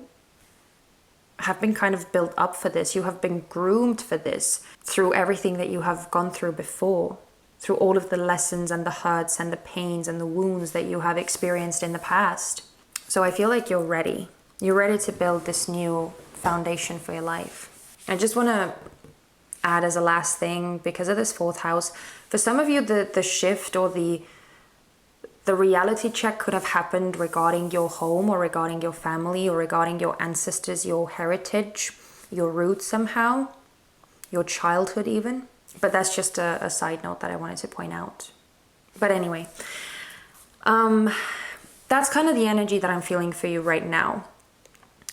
[SPEAKER 1] have been kind of built up for this. You have been groomed for this through everything that you have gone through before, through all of the lessons and the hurts and the pains and the wounds that you have experienced in the past. So I feel like you're ready. You're ready to build this new foundation for your life. I just want to add as a last thing, because of this fourth house, for some of you, the shift or the reality check could have happened regarding your home, or regarding your family, or regarding your ancestors, your heritage, your roots somehow, your childhood even. But that's just a side note that I wanted to point out. But anyway, that's kind of the energy that I'm feeling for you right now.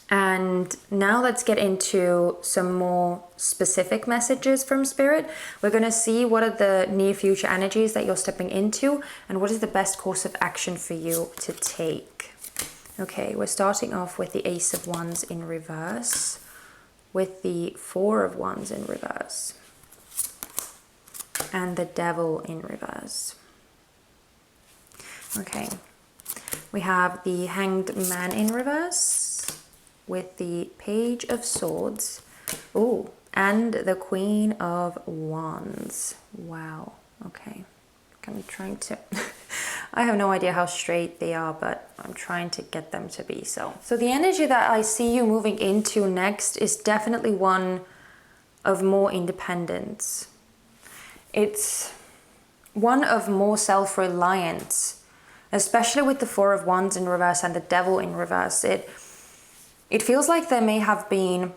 [SPEAKER 1] And now let's get into some more specific messages from Spirit. We're going to see what are the near future energies that you're stepping into, and what is the best course of action for you to take. Okay, we're starting off with the Ace of Wands in reverse, with the Four of Wands in reverse, and the Devil in reverse. Okay, we have the Hanged Man in reverse, with the Page of Swords, and the Queen of Wands. Wow, okay. I'm trying to, I have no idea how straight they are, but I'm trying to get them to be so. So the energy that I see you moving into next is definitely one of more independence. It's one of more self-reliance, especially with the Four of Wands in reverse and the Devil in reverse. It feels like there may have been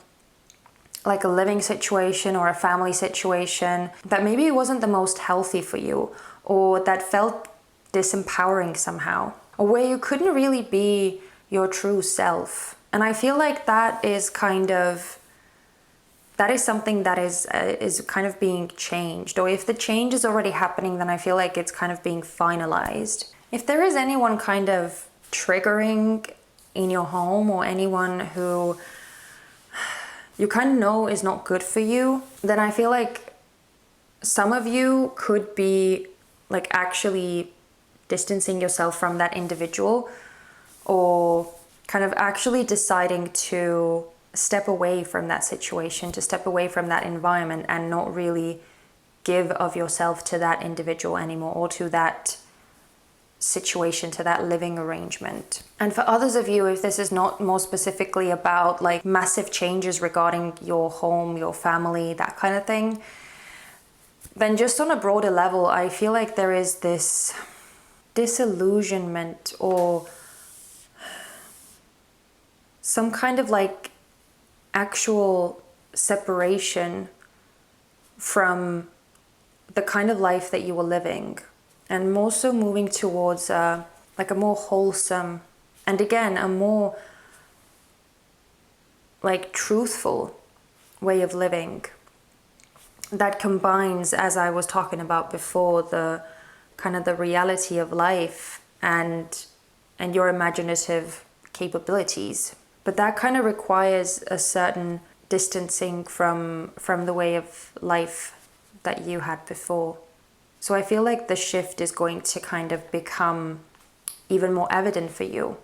[SPEAKER 1] like a living situation or a family situation that maybe it wasn't the most healthy for you, or that felt disempowering somehow, or where you couldn't really be your true self. And I feel like that is something that is kind of being changed, or if the change is already happening, then I feel like it's kind of being finalized. If there is anyone kind of triggering in your home, or anyone who you kind of know is not good for you, then I feel like some of you could be like actually distancing yourself from that individual, or kind of actually deciding to step away from that situation, to step away from that environment, and not really give of yourself to that individual anymore, or to that situation, to that living arrangement. And for others of you, if this is not more specifically about like massive changes regarding your home, your family, that kind of thing, then just on a broader level, I feel like there is this disillusionment, or some kind of like actual separation from the kind of life that you were living, and more so moving towards like a more wholesome, and again, a more like truthful way of living that combines, as I was talking about before, the kind of the reality of life and your imaginative capabilities. But that kind of requires a certain distancing from the way of life that you had before. So I feel like the shift is going to kind of become even more evident for you.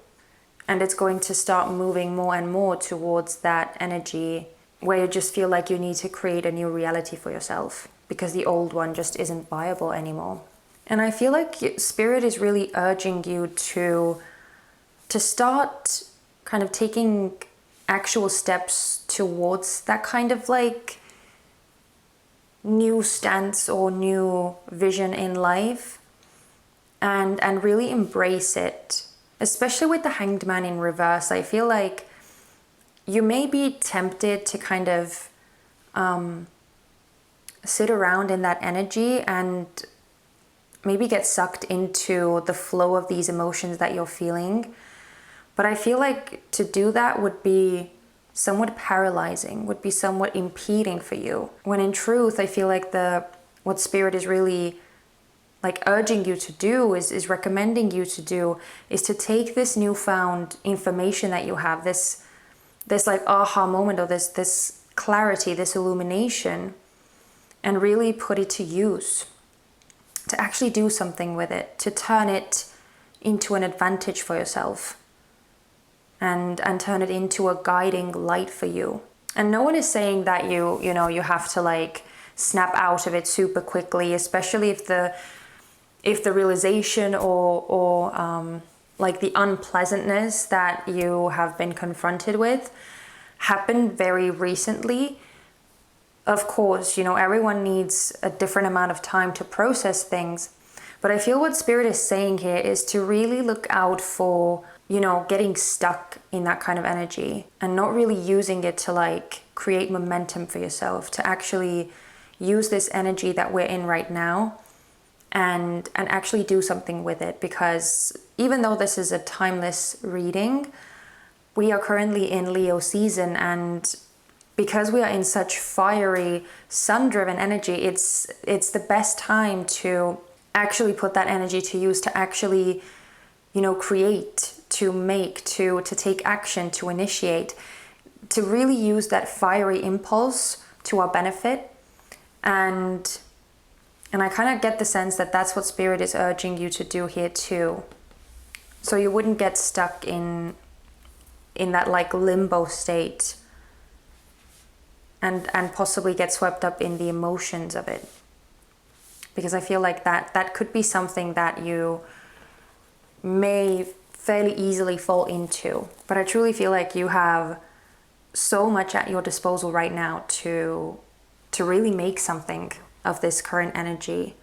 [SPEAKER 1] And it's going to start moving more and more towards that energy where you just feel like you need to create a new reality for yourself because the old one just isn't viable anymore. And I feel like Spirit is really urging you to start kind of taking actual steps towards that kind of like new stance or new vision in life, and really embrace it. Especially with the Hanged Man in reverse, I feel like you may be tempted to kind of sit around in that energy and maybe get sucked into the flow of these emotions that you're feeling. But I feel like to do that would be somewhat paralyzing, would be somewhat impeding for you. When in truth, I feel like what Spirit is really like urging you to do, is recommending you to do, is to take this newfound information that you have, this like aha moment, or this clarity, this illumination, and really put it to use, to actually do something with it, to turn it into an advantage for yourself, and turn it into a guiding light for you. And no one is saying that you have to like snap out of it super quickly, especially if the realization or like the unpleasantness that you have been confronted with happened very recently. Of course, everyone needs a different amount of time to process things. But I feel what Spirit is saying here is to really look out for, getting stuck in that kind of energy and not really using it to like create momentum for yourself, to actually use this energy that we're in right now and actually do something with it. Because even though this is a timeless reading, we are currently in Leo season, and because we are in such fiery, sun-driven energy, it's the best time to actually put that energy to use, to actually, create, to make, to take action, to initiate, to really use that fiery impulse to our benefit. And I kind of get the sense that that's what Spirit is urging you to do here too. So you wouldn't get stuck in that like limbo state and possibly get swept up in the emotions of it. Because I feel like that could be something that you may fairly easily fall into. But I truly feel like you have so much at your disposal right now to really make something of this current energy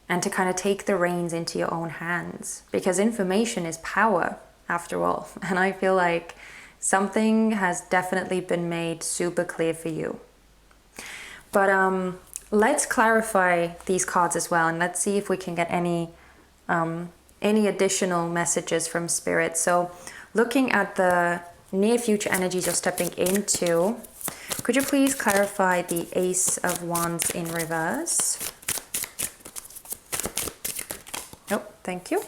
[SPEAKER 1] and to kind of take the reins into your own hands, because information is power after all. And I feel like something has definitely been made super clear for you. But let's clarify these cards as well, and let's see if we can get any additional messages from Spirit. So looking at the near future energies you're stepping into, could you please clarify the Ace of Wands in reverse? Oh, thank you.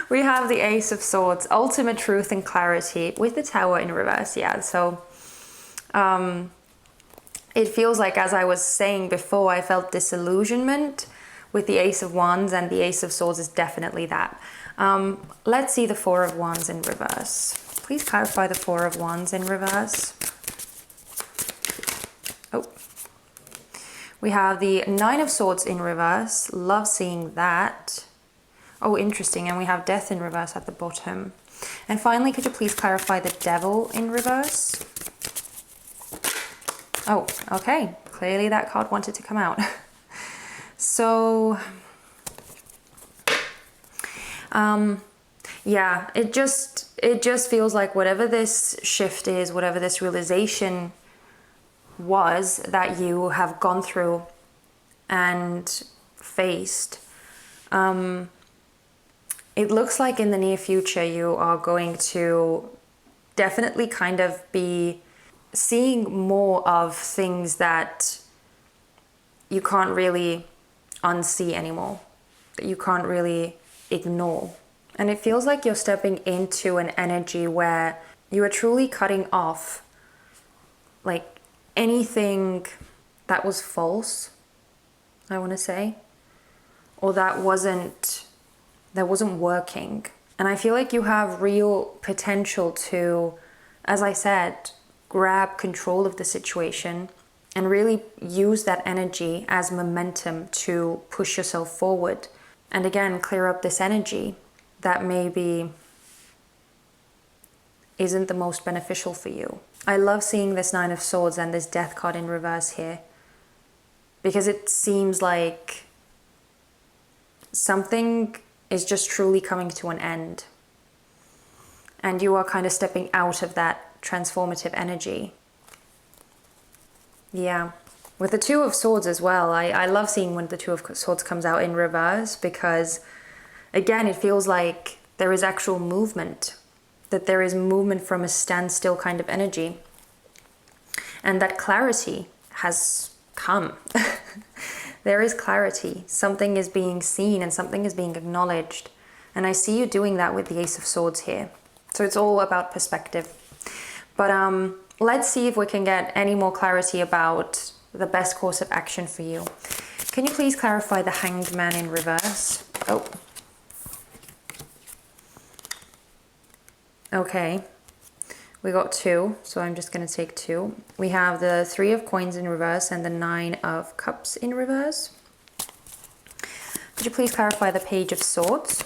[SPEAKER 1] We have the Ace of Swords, ultimate truth and clarity, with the Tower in reverse. Yeah, so it feels like, as I was saying before, I felt disillusionment with the Ace of Wands, and the Ace of Swords is definitely that. Let's see the Four of Wands in reverse. Please clarify the Four of Wands in reverse. Oh. We have the Nine of Swords in reverse. Love seeing that. Oh, interesting. And we have Death in reverse at the bottom. And finally, could you please clarify the Devil in reverse? Oh, okay. Clearly that card wanted to come out. So, yeah, it just feels like whatever this shift is, whatever this realization was that you have gone through and faced, it looks like in the near future you are going to definitely kind of be seeing more of things that you can't really unsee anymore, that you can't really ignore. And it feels like you're stepping into an energy where you are truly cutting off like anything that was false, I want to say, or that wasn't working. And I feel like you have real potential to, as I said, grab control of the situation and really use that energy as momentum to push yourself forward. And again, clear up this energy that maybe isn't the most beneficial for you. I love seeing this Nine of Swords and this Death card in reverse here, because it seems like something is just truly coming to an end. And you are kind of stepping out of that transformative energy. Yeah. With the Two of Swords as well, I love seeing when the Two of Swords comes out in reverse, because again, it feels like there is actual movement, that there is movement from a standstill kind of energy. And that clarity has come. There is clarity. Something is being seen and something is being acknowledged. And I see you doing that with the Ace of Swords here. So it's all about perspective. But let's see if we can get any more clarity about the best course of action for you. Can you please clarify the Hanged Man in reverse? Oh. Okay. We got two, so I'm just going to take two. We have the Three of Coins in reverse and the Nine of Cups in reverse. Could you please clarify the Page of Swords?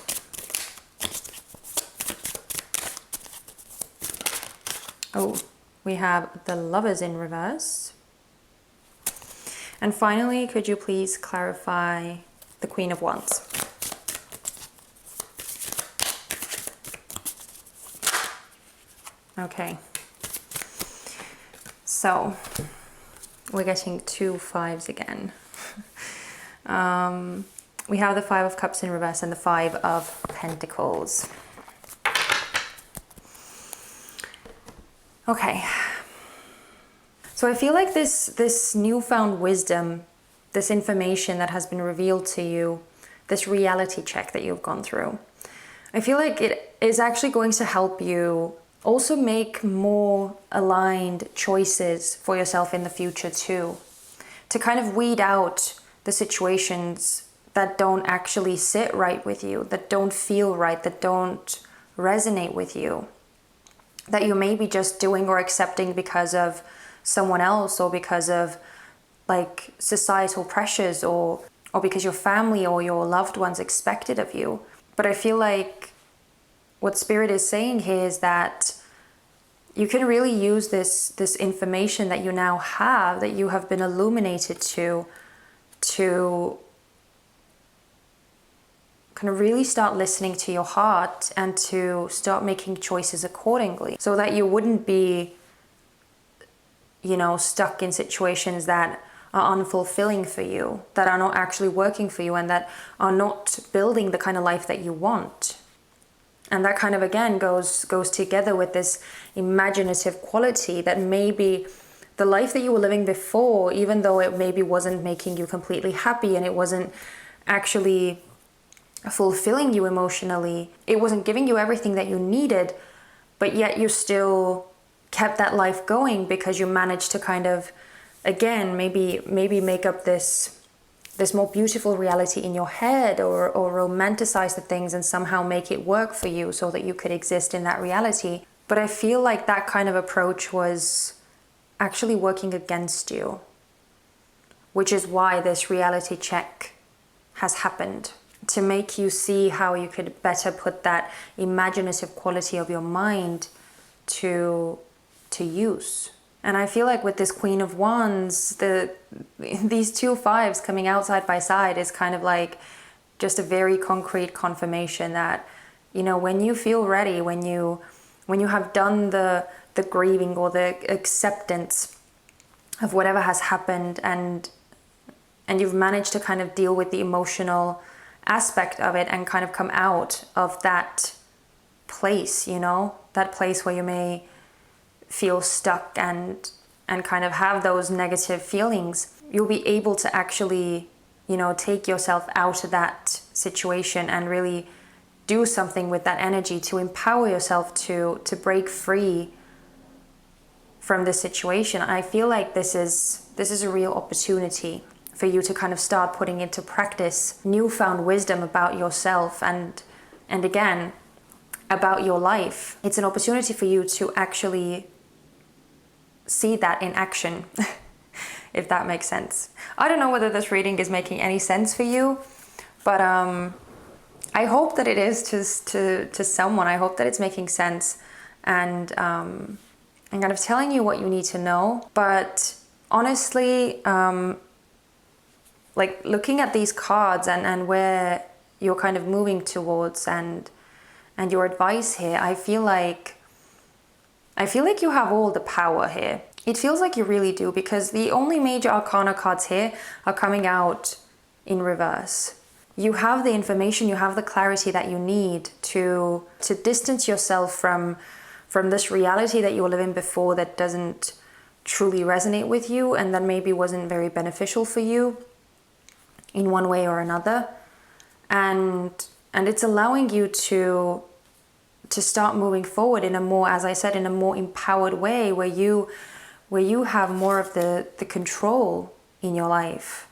[SPEAKER 1] Oh, we have the Lovers in reverse. And finally, could you please clarify the Queen of Wands? Okay, so we're getting two fives again. We have the Five of Cups in reverse and the Five of Pentacles. Okay, so I feel like this newfound wisdom, this information that has been revealed to you, this reality check that you've gone through, I feel like it is actually going to help you also make more aligned choices for yourself in the future too. To kind of weed out the situations that don't actually sit right with you, that don't feel right, that don't resonate with you, that you may be just doing or accepting because of someone else, or because of like societal pressures, or because your family or your loved ones expect it of you. But I feel like what Spirit is saying here is that you can really use this information that you now have, that you have been illuminated to kind of really start listening to your heart and to start making choices accordingly, so that you wouldn't be, you know, stuck in situations that are unfulfilling for you, that are not actually working for you, and that are not building the kind of life that you want. And that kind of, again, goes together with this imaginative quality that maybe the life that you were living before, even though it maybe wasn't making you completely happy and it wasn't actually fulfilling you emotionally, it wasn't giving you everything that you needed, but yet you still kept that life going because you managed to kind of, again, maybe make up this more beautiful reality in your head, or romanticize the things and somehow make it work for you so that you could exist in that reality. But I feel like that kind of approach was actually working against you, which is why this reality check has happened, to make you see how you could better put that imaginative quality of your mind to use. And I feel like with this Queen of Wands, these two fives coming out side by side is kind of like just a very concrete confirmation that, you know, when you feel ready, when you have done the grieving or the acceptance of whatever has happened, and you've managed to kind of deal with the emotional aspect of it and kind of come out of that place, you know, that place where you may feel stuck and kind of have those negative feelings, you'll be able to actually, take yourself out of that situation and really do something with that energy to empower yourself to break free from this situation. I feel like this is a real opportunity for you to kind of start putting into practice newfound wisdom about yourself and again about your life. It's an opportunity for you to actually see that in action, if that makes sense. I don't know whether this reading is making any sense for you, but I hope that it is to someone. I hope that it's making sense and I'm kind of telling you what you need to know. But honestly, like looking at these cards and where you're kind of moving towards and your advice here, I feel like you have all the power here. It feels like you really do, because the only major arcana cards here are coming out in reverse. You have the information, you have the clarity that you need to distance yourself from this reality that you were living before that doesn't truly resonate with you and that maybe wasn't very beneficial for you in one way or another. And it's allowing you to start moving forward in a more, as I said, in a more empowered way where you have more of the control in your life,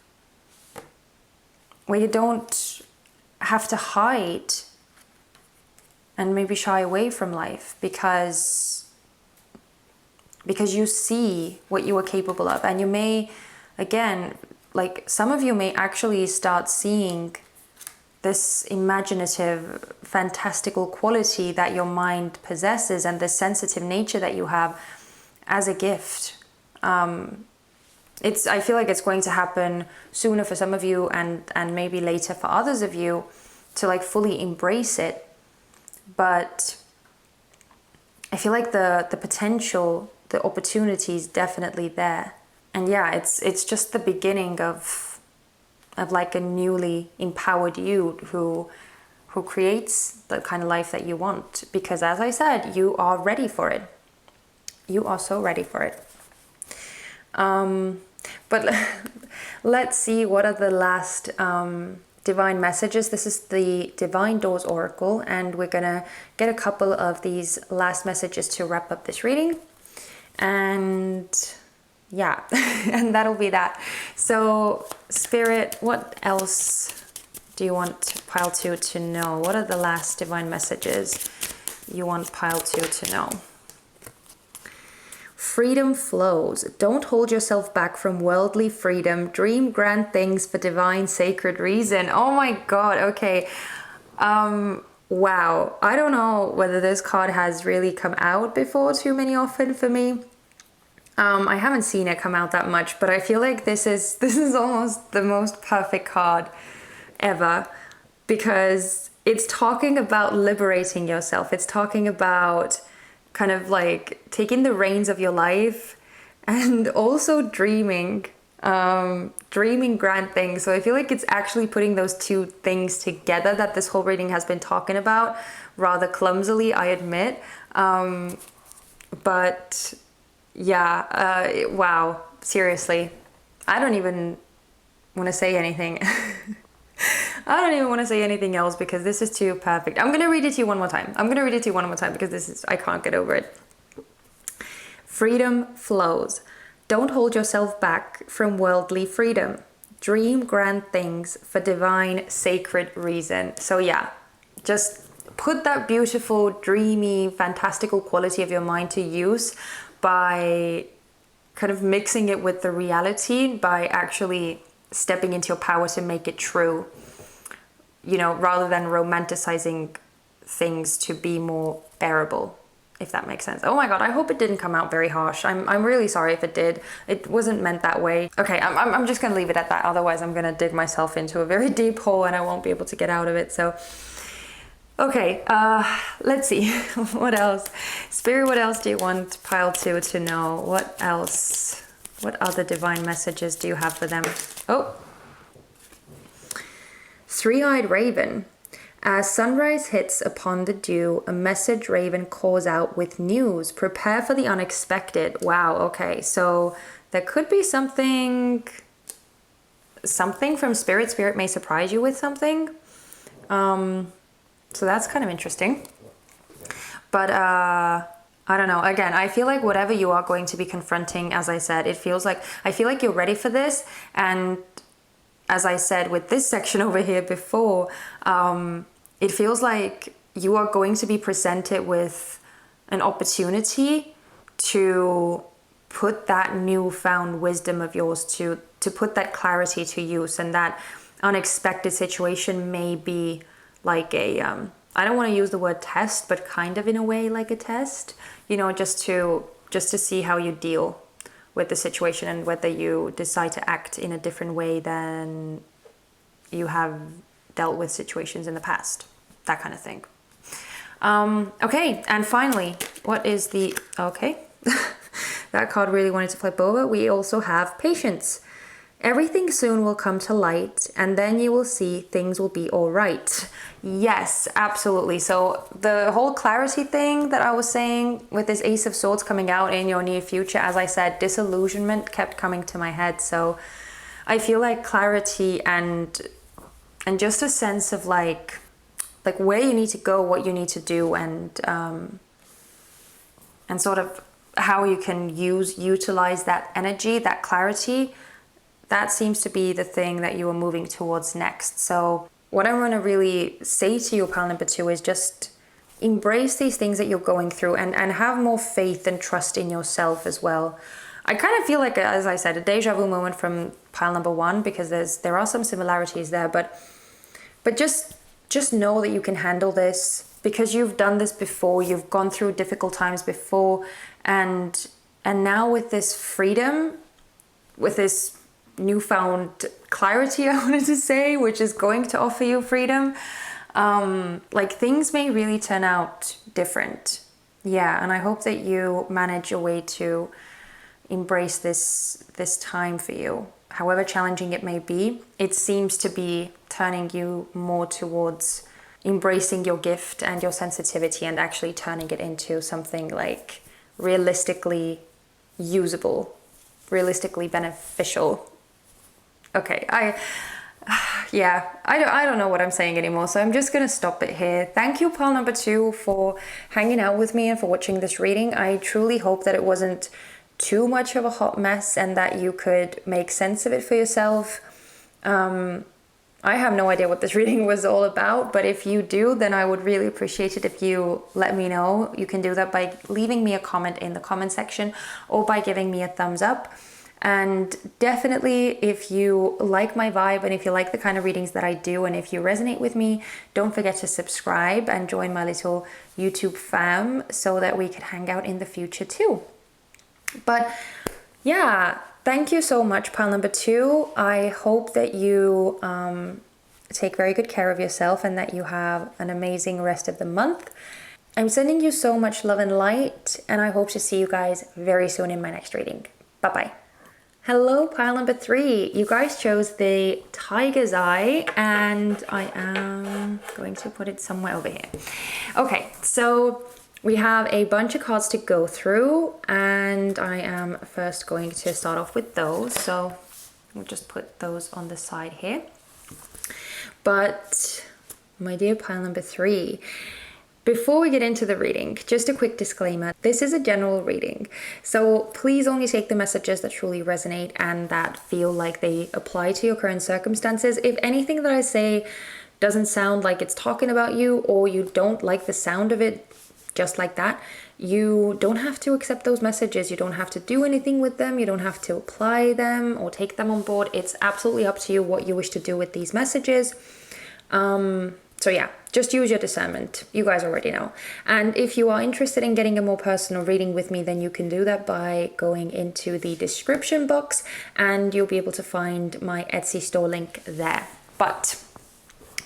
[SPEAKER 1] where you don't have to hide and maybe shy away from life because you see what you are capable of. And you may, again, like some of you may actually start seeing this imaginative, fantastical quality that your mind possesses and the sensitive nature that you have as a gift. I feel like it's going to happen sooner for some of you and maybe later for others of you to like fully embrace it. But I feel like the potential, the opportunity is definitely there. And yeah, it's just the beginning of like a newly empowered you who creates the kind of life that you want. Because as I said, you are ready for it. You are so ready for it. But let's see, what are the last divine messages? This is the Divine Doors Oracle, and we're gonna get a couple of these last messages to wrap up this reading. And yeah, and that'll be that. So Spirit, what else do you want pile 2 to know? What are the last divine messages you want pile 2 to know? Freedom flows. Don't hold yourself back from worldly freedom. Dream grand things for divine sacred reason. Oh my God. Okay. Wow. I don't know whether this card has really come out before too often for me. I haven't seen it come out that much, but I feel like this is almost the most perfect card ever, because it's talking about liberating yourself. It's talking about kind of like taking the reins of your life and also dreaming grand things. So I feel like it's actually putting those two things together that this whole reading has been talking about, rather clumsily, I admit. But yeah, wow, seriously, I don't even want to say anything. I don't even want to say anything else because this is too perfect. I'm going to read it to you one more time. Because I can't get over it. Freedom flows. Don't hold yourself back from worldly freedom. Dream grand things for divine sacred reason. So yeah, just put that beautiful, dreamy, fantastical quality of your mind to use by kind of mixing it with the reality, by actually stepping into your power to make it true, you know, rather than romanticizing things to be more bearable, if that makes sense. Oh my God, I hope it didn't come out very harsh. I'm really sorry if it did. It wasn't meant that way. Okay, I'm just gonna leave it at that. Otherwise I'm gonna dig myself into a very deep hole and I won't be able to get out of it. So okay, let's see. What else? Spirit, what else do you want pile 2 to know? What else? What other divine messages do you have for them? Oh, Three-Eyed Raven. As sunrise hits upon the dew, a message raven calls out with news. Prepare for the unexpected. Wow, okay. So there could be something from Spirit. Spirit may surprise you with something. So that's kind of interesting. But I don't know. Again, I feel like whatever you are going to be confronting, as I said, I feel like you're ready for this. And as I said with this section over here before, it feels like you are going to be presented with an opportunity to put that newfound wisdom of yours, to put that clarity to use. And that unexpected situation may be like a, I don't want to use the word test, but kind of in a way like a test, you know, just to see how you deal with the situation and whether you decide to act in a different way than you have dealt with situations in the past, that kind of thing. Okay, and finally, what is the, okay, that card really wanted to flip over. We also have patience. Everything soon will come to light, and then you will see things will be all right. Yes, absolutely. So the whole clarity thing that I was saying with this Ace of Swords coming out in your near future, as I said, disillusionment kept coming to my head. So I feel like clarity and just a sense of like where you need to go, what you need to do, and sort of how you can utilize that energy, that clarity. That seems to be the thing that you are moving towards next. So what I want to really say to you, pile number 2, is just embrace these things that you're going through and have more faith and trust in yourself as well. I kind of feel like, as I said, a deja vu moment from pile number 1, because there are some similarities there, but just know that you can handle this, because you've done this before, you've gone through difficult times before, and now with this freedom, with this newfound clarity, I wanted to say, which is going to offer you freedom, like things may really turn out different. Yeah, and I hope that you manage a way to embrace this time for you. However challenging it may be, it seems to be turning you more towards embracing your gift and your sensitivity and actually turning it into something like realistically usable, realistically beneficial. Okay, I don't know what I'm saying anymore, so I'm just gonna stop it here. Thank you, pile number 2, for hanging out with me and for watching this reading. I truly hope that it wasn't too much of a hot mess and that you could make sense of it for yourself. I have no idea what this reading was all about, but if you do, then I would really appreciate it if you let me know. You can do that by leaving me a comment in the comment section or by giving me a thumbs up. And definitely, if you like my vibe and if you like the kind of readings that I do and if you resonate with me, don't forget to subscribe and join my little YouTube fam so that we could hang out in the future too. But yeah, thank you so much, pile number 2. I hope that you take very good care of yourself and that you have an amazing rest of the month. I'm sending you so much love and light, and I hope to see you guys very soon in my next reading. Bye-bye. Hello, pile number 3. You guys chose the Tiger's Eye, and I am going to put it somewhere over here. Okay, so we have a bunch of cards to go through, and I am first going to start off with those. So we'll just put those on the side here. But my dear pile number 3, before we get into the reading, just a quick disclaimer. This is a general reading, so please only take the messages that truly resonate and that feel like they apply to your current circumstances. If anything that I say doesn't sound like it's talking about you, or you don't like the sound of it just like that, you don't have to accept those messages. You don't have to do anything with them. You don't have to apply them or take them on board. It's absolutely up to you what you wish to do with these messages. So yeah, just use your discernment. You guys already know. And if you are interested in getting a more personal reading with me, then you can do that by going into the description box and you'll be able to find my Etsy store link there. But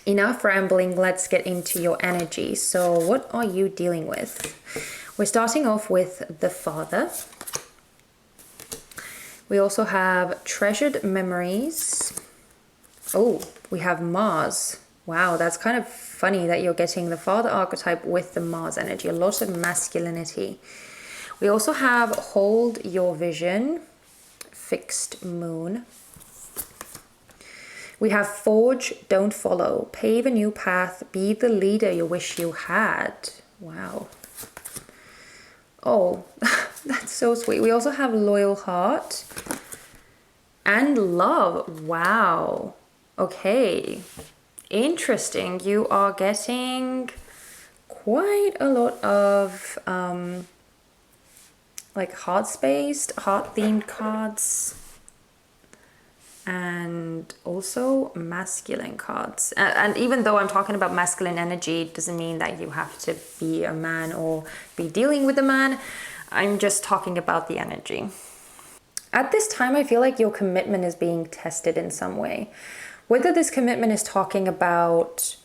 [SPEAKER 1] enough rambling, let's get into your energy. So what are you dealing with? We're starting off with the Father. We also have treasured memories. Oh, we have Mars. Wow, that's kind of funny that you're getting the father archetype with the Mars energy, a lot of masculinity. We also have hold your vision, fixed moon. We have forge, don't follow, pave a new path, be the leader you wish you had. Wow. Oh, that's so sweet. We also have loyal heart and love. Wow. Okay. Interesting. You are getting quite a lot of like heart-spaced, heart-themed cards. And also masculine cards. And even though I'm talking about masculine energy, it doesn't mean that you have to be a man or be dealing with a man. I'm just talking about the energy. At this time, I feel like your commitment is being tested in some way. Whether this commitment is talking about,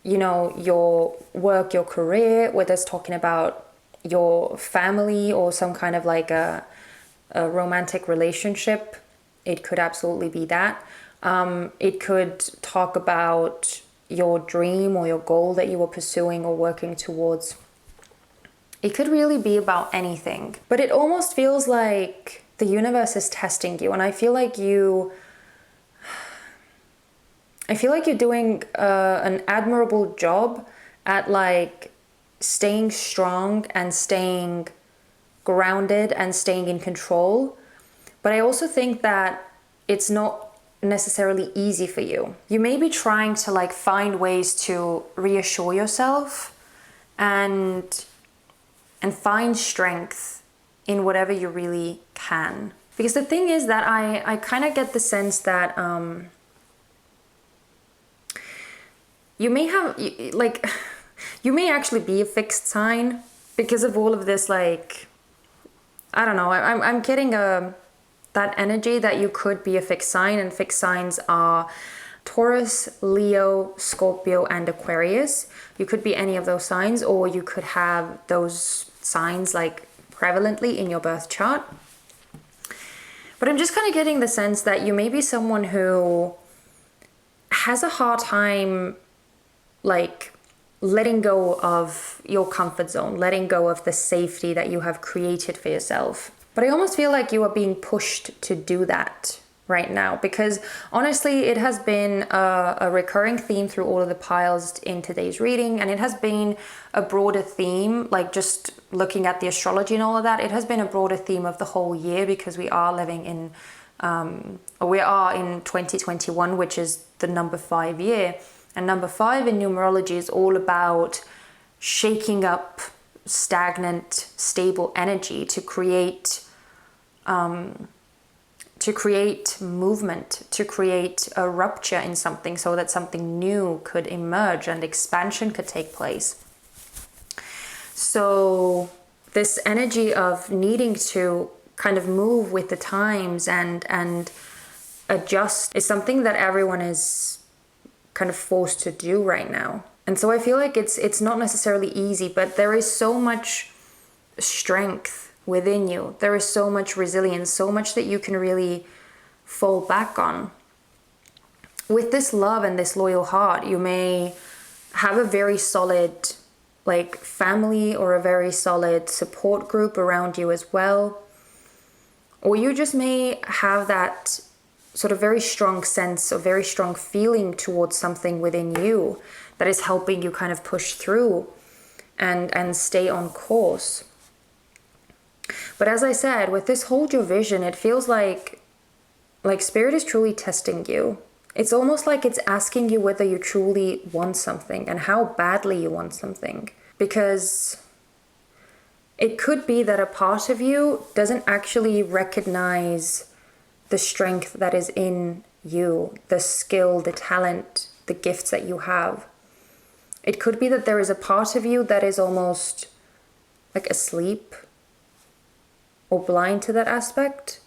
[SPEAKER 1] you know, your work, your career, whether it's talking about your family or some kind of like a romantic relationship. It could absolutely be that. It could talk about your dream or your goal that you were pursuing or working towards. It could really be about anything. But it almost feels like the universe is testing you. And I feel like you're doing an admirable job at like staying strong and staying grounded and staying in control. But I also think that it's not necessarily easy for you. You may be trying to like find ways to reassure yourself and find strength in whatever you really can. Because the thing is that I kind of get the sense that you may have, like, you may actually be a fixed sign because of all of this, like, I don't know, I'm getting that energy that you could be a fixed sign, and fixed signs are Taurus, Leo, Scorpio, and Aquarius. You could be any of those signs, or you could have those signs like prevalently in your birth chart. But I'm just kind of getting the sense that you may be someone who has a hard time like letting go of your comfort zone, letting go of the safety that you have created for yourself. But I almost feel like you are being pushed to do that right now, because honestly, it has been a recurring theme through all of the piles in today's reading, and it has been a broader theme, like just looking at the astrology and all of that, it has been a broader theme of the whole year, because we are living in, we are in 2021, which is the number 5 year. And number 5 in numerology is all about shaking up stagnant, stable energy to create movement, to create a rupture in something so that something new could emerge and expansion could take place. So this energy of needing to kind of move with the times and adjust is something that everyone is kind of forced to do right now. And so I feel like it's not necessarily easy, but there is so much strength within you. There is so much resilience, so much that you can really fall back on. With this love and this loyal heart, you may have a very solid like family or a very solid support group around you as well. Or you just may have that sort of very strong sense or very strong feeling towards something within you that is helping you kind of push through and stay on course. But as I said, with this hold your vision, it feels like spirit is truly testing you. It's almost like it's asking you whether you truly want something and how badly you want something. Because it could be that a part of you doesn't actually recognize the strength that is in you, the skill, the talent, the gifts that you have. It could be that there is a part of you that is almost like asleep or blind to that aspect.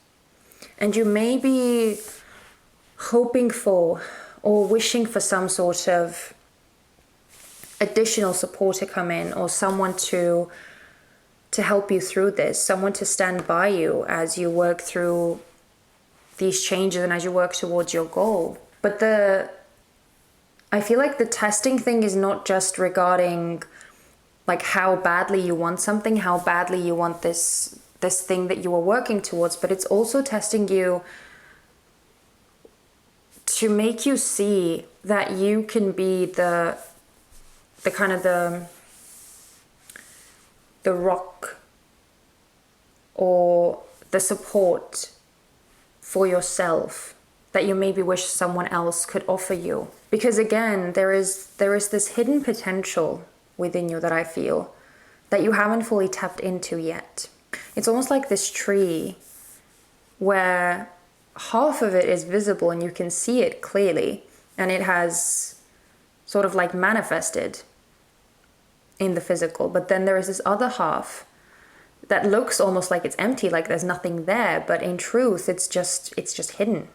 [SPEAKER 1] And you may be hoping for or wishing for some sort of additional support to come in, or someone to help you through this, someone to stand by you as you work through these changes and as you work towards your goal. But the I feel like the testing thing is not just regarding like how badly you want something, how badly you want this thing that you are working towards, but it's also testing you to make you see that you can be the kind of the rock or the support for yourself that you maybe wish someone else could offer you. Because again, there is this hidden potential within you that I feel that you haven't fully tapped into yet. It's almost like this tree where half of it is visible and you can see it clearly, and it has sort of like manifested in the physical, but then there is this other half that looks almost like it's empty, like there's nothing there, but in truth it's just hidden.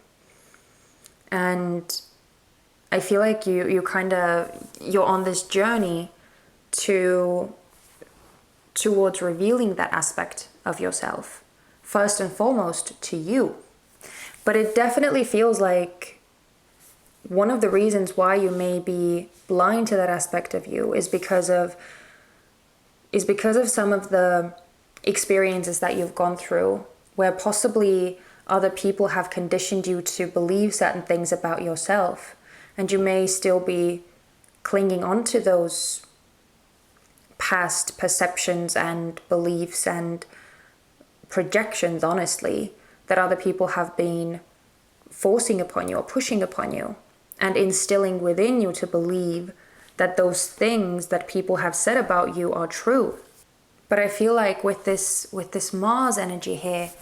[SPEAKER 1] And I feel like you're on this journey towards revealing that aspect of yourself, first and foremost to you. But it definitely feels like one of the reasons why you may be blind to that aspect of you is because of some of the experiences that you've gone through, where possibly other people have conditioned you to believe certain things about yourself, and you may still be clinging on to those past perceptions and beliefs and projections, honestly, that other people have been forcing upon you or pushing upon you and instilling within you to believe that those things that people have said about you are true. But I feel like with this Mars energy here,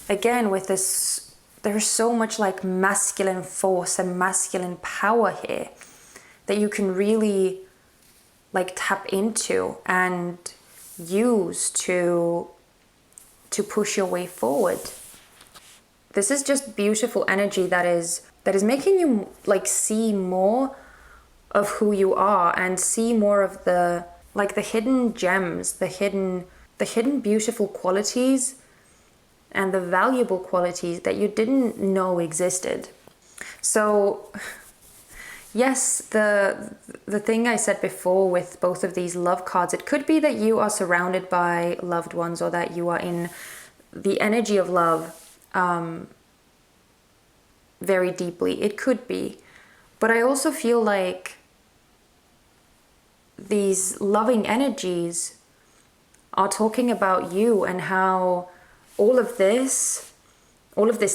[SPEAKER 1] again, with this, there's so much like masculine force and masculine power here that you can really like tap into and use to push your way forward. This is just beautiful energy that is making you like see more of who you are and see more of the hidden gems, the hidden beautiful qualities and the valuable qualities that you didn't know existed. So yes, the thing I said before with both of these love cards, it could be that you are surrounded by loved ones or that you are in the energy of love very deeply. It could be. But I also feel like these loving energies are talking about you and how all of this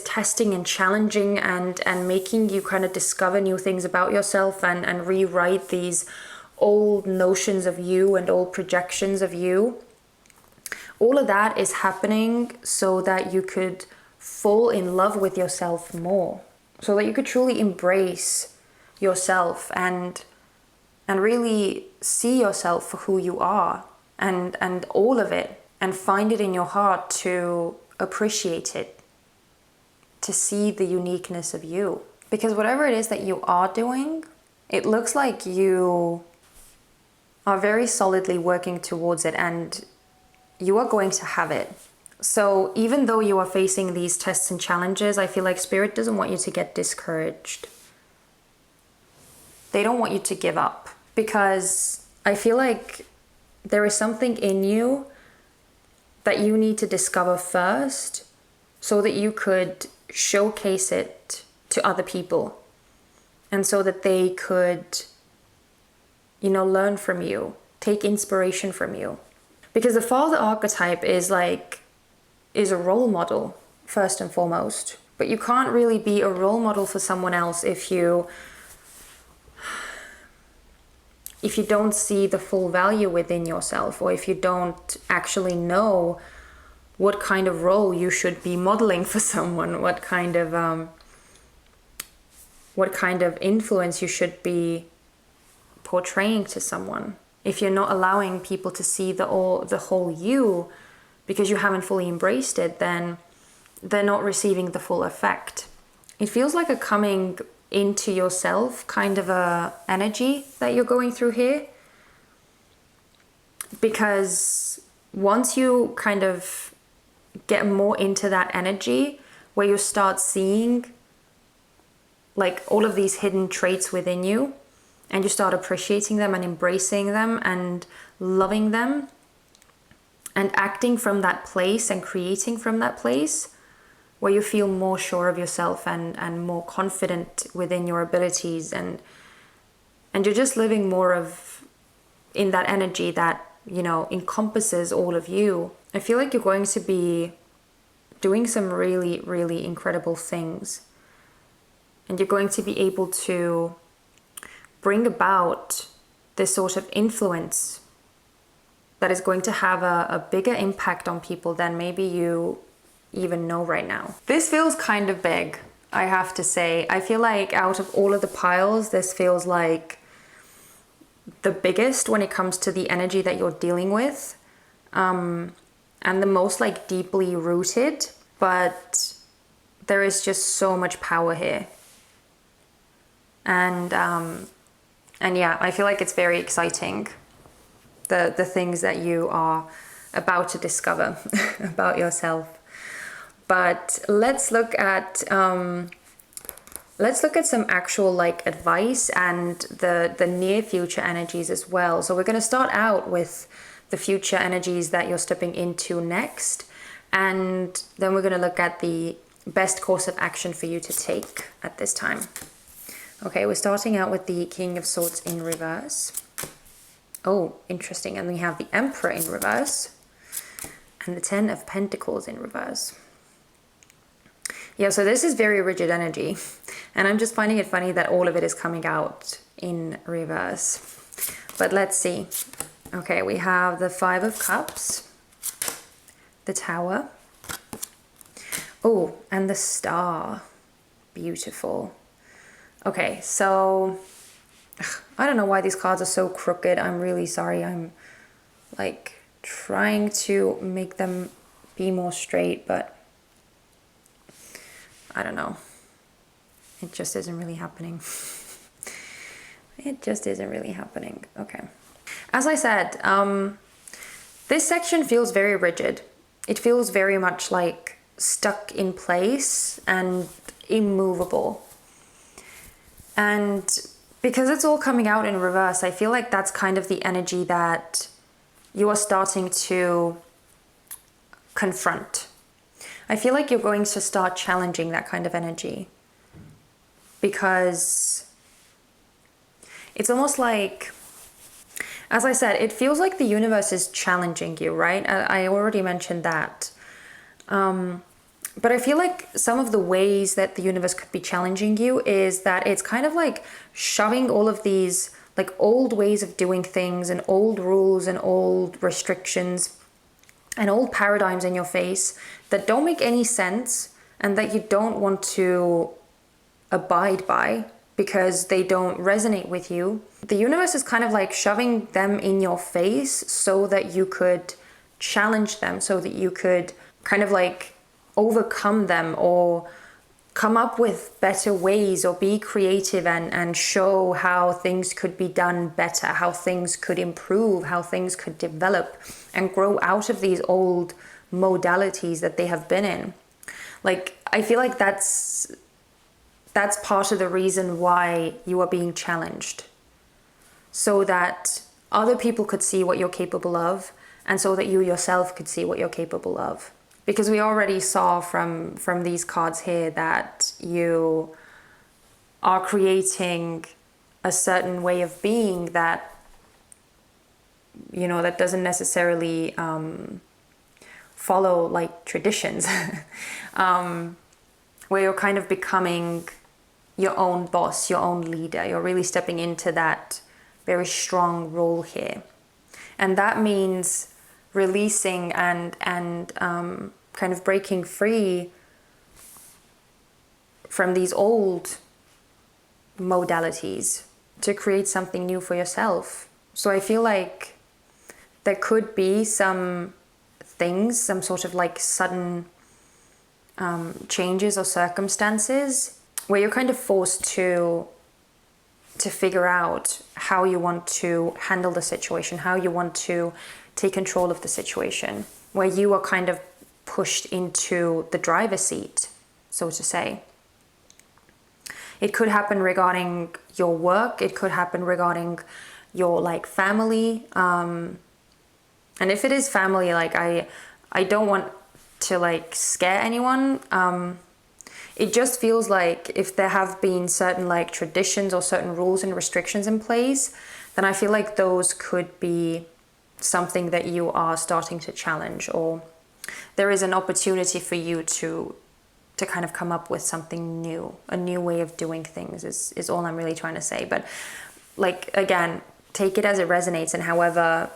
[SPEAKER 1] testing and challenging and making you kind of discover new things about yourself and rewrite these old notions of you and old projections of you, all of that is happening so that you could fall in love with yourself more, so that you could truly embrace yourself and really see yourself for who you are and all of it, and find it in your heart to appreciate it, to see the uniqueness of you. Because whatever it is that you are doing, it looks like you are very solidly working towards it and you are going to have it. So even though you are facing these tests and challenges, I feel like Spirit doesn't want you to get discouraged. They don't want you to give up, because I feel like there is something in you that you need to discover first so that you could showcase it to other people, and so that they could, learn from you, take inspiration from you. Because the father archetype is a role model first and foremost, but you can't really be a role model for someone else if you don't see the full value within yourself, or if you don't actually know what kind of role you should be modeling for someone, what kind of influence you should be portraying to someone. If you're not allowing people to see the whole you because you haven't fully embraced it, then they're not receiving the full effect. It feels like a coming into yourself kind of a energy that you're going through here, because once you kind of get more into that energy where you start seeing like all of these hidden traits within you and you start appreciating them and embracing them and loving them and acting from that place and creating from that place where you feel more sure of yourself and more confident within your abilities, and you're just living more of in that energy that, you know, encompasses all of you. I feel like you're going to be doing some really, really incredible things, and you're going to be able to bring about this sort of influence that is going to have a bigger impact on people than maybe you even know right now. This feels kind of big, I have to say. I feel like out of all of the piles, this feels like the biggest when it comes to the energy that you're dealing with, and the most like deeply rooted, but there is just so much power here. And yeah, I feel like it's very exciting, the things that you are about to discover about yourself. But let's look at some actual like advice and the near future energies as well. So we're going to start out with the future energies that you're stepping into next, and then we're going to look at the best course of action for you to take at this time. Okay, we're starting out with the King of Swords in reverse. Oh, interesting. And we have the Emperor in reverse and the Ten of Pentacles in reverse. Yeah, so this is very rigid energy, and I'm just finding it funny that all of it is coming out in reverse. But let's see. Okay, we have the Five of Cups, the Tower, oh, and the Star. Beautiful. Okay, so I don't know why these cards are so crooked. I'm really sorry. I'm like trying to make them be more straight, but I don't know. It just isn't really happening. It just isn't really happening. Okay. As I said, this section feels very rigid. It feels very much like stuck in place and immovable. And because it's all coming out in reverse, I feel like that's kind of the energy that you are starting to confront. I feel like you're going to start challenging that kind of energy, because it's almost like, as I said, it feels like the universe is challenging you, right? I already mentioned that. But I feel like some of the ways that the universe could be challenging you is that it's kind of like shoving all of these like old ways of doing things and old rules and old restrictions and old paradigms in your face that don't make any sense and that you don't want to abide by because they don't resonate with you. The universe is kind of like shoving them in your face so that you could challenge them, so that you could kind of like overcome them or come up with better ways or be creative and show how things could be done better, how things could improve, how things could develop and grow out of these old modalities that they have been in. Like, I feel like that's part of the reason why you are being challenged, so that other people could see what you're capable of and so that you yourself could see what you're capable of. Because we already saw from these cards here that you are creating a certain way of being that, you know, that doesn't necessarily follow like traditions, where you're kind of becoming your own boss, your own leader. You're really stepping into that very strong role here. And that means releasing and kind of breaking free from these old modalities to create something new for yourself. So I feel like there could be some things, some sort of like sudden changes or circumstances where you're kind of forced to figure out how you want to handle the situation, how you want to take control of the situation, where you are kind of pushed into the driver's seat, so to say. It could happen regarding your work. It could happen regarding your like family. And if it is family, like I don't want to like scare anyone. It just feels like if there have been certain like traditions or certain rules and restrictions in place, then I feel like those could be something that you are starting to challenge, or there is an opportunity for you to kind of come up with something new, a new way of doing things is all I'm really trying to say. But like, again, take it as it resonates, and however,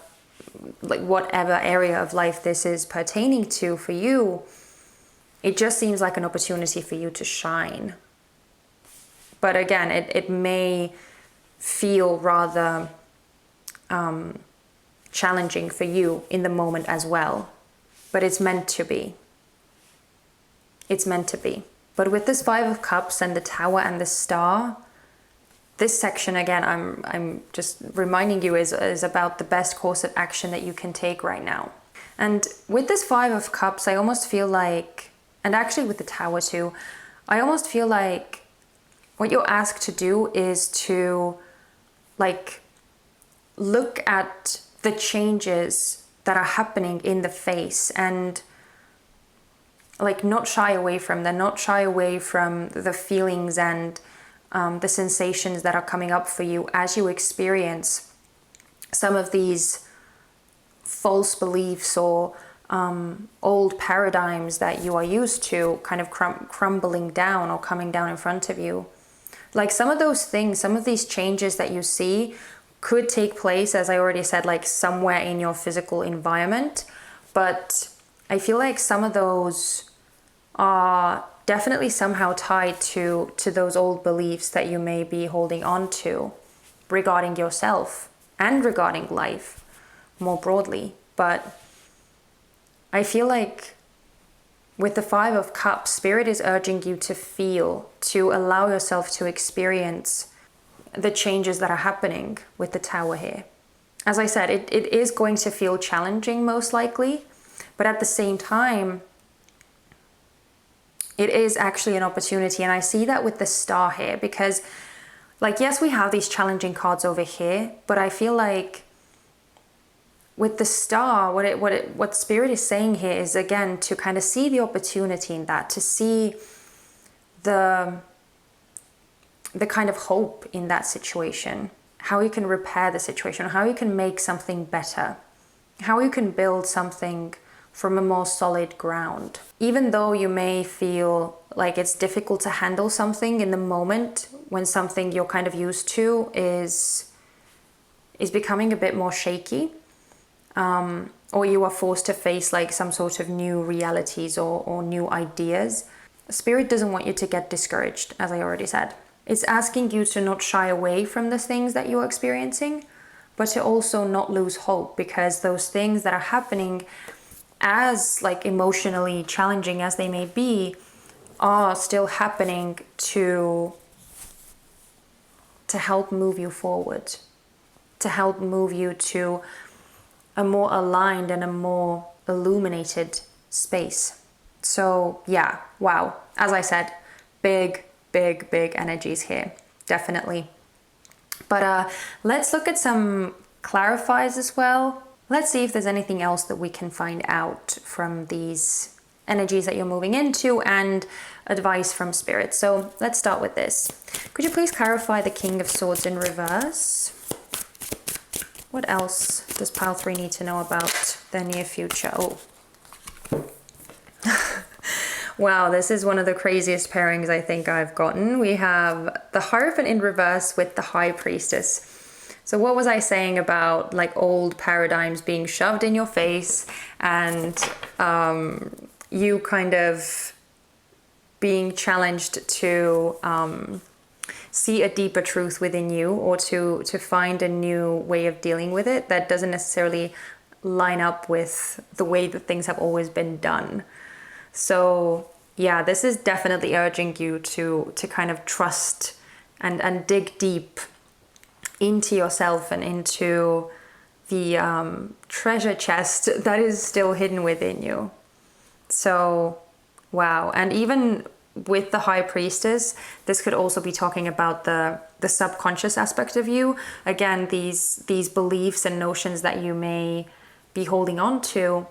[SPEAKER 1] like whatever area of life this is pertaining to for you, it just seems like an opportunity for you to shine. But again, it may feel rather challenging for you in the moment as well. But it's meant to be. It's meant to be. But with this Five of Cups and the Tower and the Star, this section, again, I'm just reminding you is about the best course of action that you can take right now. And with this Five of Cups, I almost feel like, and actually with the Tower too, I almost feel like what you're asked to do is to like look at the changes that are happening in the face and like not shy away from them, not shy away from the feelings and the sensations that are coming up for you as you experience some of these false beliefs or old paradigms that you are used to kind of crumbling down or coming down in front of you. Like some of those things, some of these changes that you see could take place, as I already said, like somewhere in your physical environment. But I feel like some of those are definitely somehow tied to those old beliefs that you may be holding on to regarding yourself and regarding life more broadly. But I feel like with the Five of Cups, Spirit is urging you to feel, to allow yourself to experience the changes that are happening with the Tower here. As I said, it is going to feel challenging most likely, but at the same time, it is actually an opportunity. And I see that with the Star here because, like, yes, we have these challenging cards over here, but I feel like with the Star, what Spirit is saying here is, again, to kind of see the opportunity in that, to see the kind of hope in that situation, how you can repair the situation, how you can make something better, how you can build something from a more solid ground. Even though you may feel like it's difficult to handle something in the moment when something you're kind of used to is becoming a bit more shaky, or you are forced to face like some sort of new realities or new ideas, Spirit doesn't want you to get discouraged, as I already said. It's asking you to not shy away from the things that you're experiencing, but to also not lose hope, because those things that are happening, as like emotionally challenging as they may be, are still happening to help move you forward, to help move you to a more aligned and a more illuminated space. So yeah, wow. As I said, big energies here, definitely. But let's look at some clarifiers as well. Let's see if there's anything else that we can find out from these energies that you're moving into and advice from Spirit. So let's start with this. Could you please clarify the King of Swords in reverse? What else does pile 3 need to know about their near future? Oh. Wow, this is one of the craziest pairings I think I've gotten. We have the Hierophant in reverse with the High Priestess. So what was I saying about like old paradigms being shoved in your face and you kind of being challenged to see a deeper truth within you, or to find a new way of dealing with it that doesn't necessarily line up with the way that things have always been done. So yeah, this is definitely urging you to kind of trust and dig deep into yourself and into the treasure chest that is still hidden within you. So wow. And even with the High Priestess, this could also be talking about the subconscious aspect of you. Again, these beliefs and notions that you may be holding on to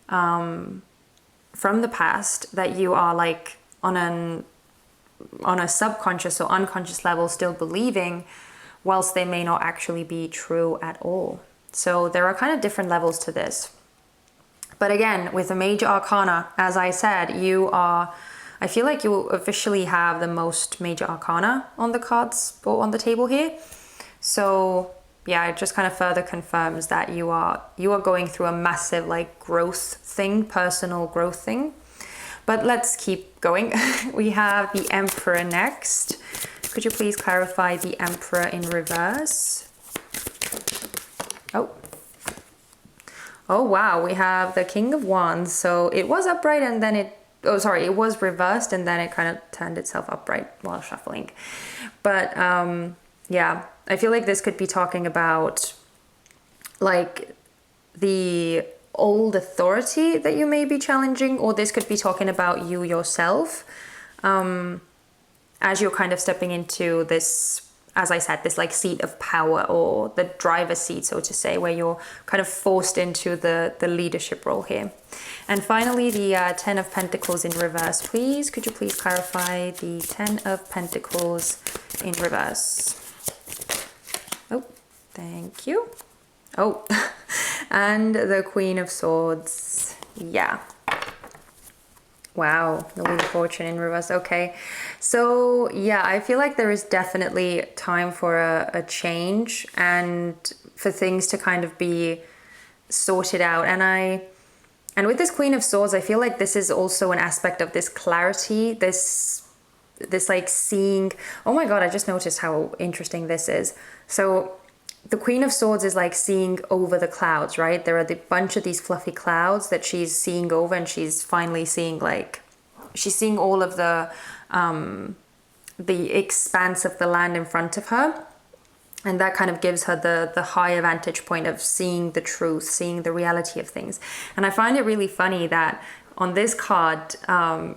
[SPEAKER 1] from the past, that you are like on a subconscious or unconscious level still believing, whilst they may not actually be true at all. So there are kind of different levels to this. But again, with the major arcana, as I said, I feel like you officially have the most major arcana on the cards or on the table here. So yeah, it just kind of further confirms that you are going through a massive like growth thing, personal growth thing. But let's keep going. We have the Emperor next. Could you please clarify the Emperor in reverse? Oh wow, we have the King of Wands. So it was upright and then it was reversed and then it kind of turned itself upright while shuffling. But yeah, I feel like this could be talking about like the old authority that you may be challenging, or this could be talking about you yourself as you're kind of stepping into this, as I said, this like seat of power, or the driver's seat, so to say, where you're kind of forced into the leadership role here. And finally, the Ten of Pentacles in reverse, please. Could you please clarify the Ten of Pentacles in reverse? Oh, thank you. Oh, and the Queen of Swords. Yeah. Wow, the Wheel of Fortune in reverse. Okay, so yeah, I feel like there is definitely time for a change and for things to kind of be sorted out. And with this Queen of Swords, I feel like this is also an aspect of this clarity, this like seeing. Oh my God, I just noticed how interesting this is. So the Queen of Swords is like seeing over the clouds, right? There are a bunch of these fluffy clouds that she's seeing over, and she's finally seeing she's seeing all of the expanse of the land in front of her. And that kind of gives her the higher vantage point of seeing the truth, seeing the reality of things. And I find it really funny that on this card,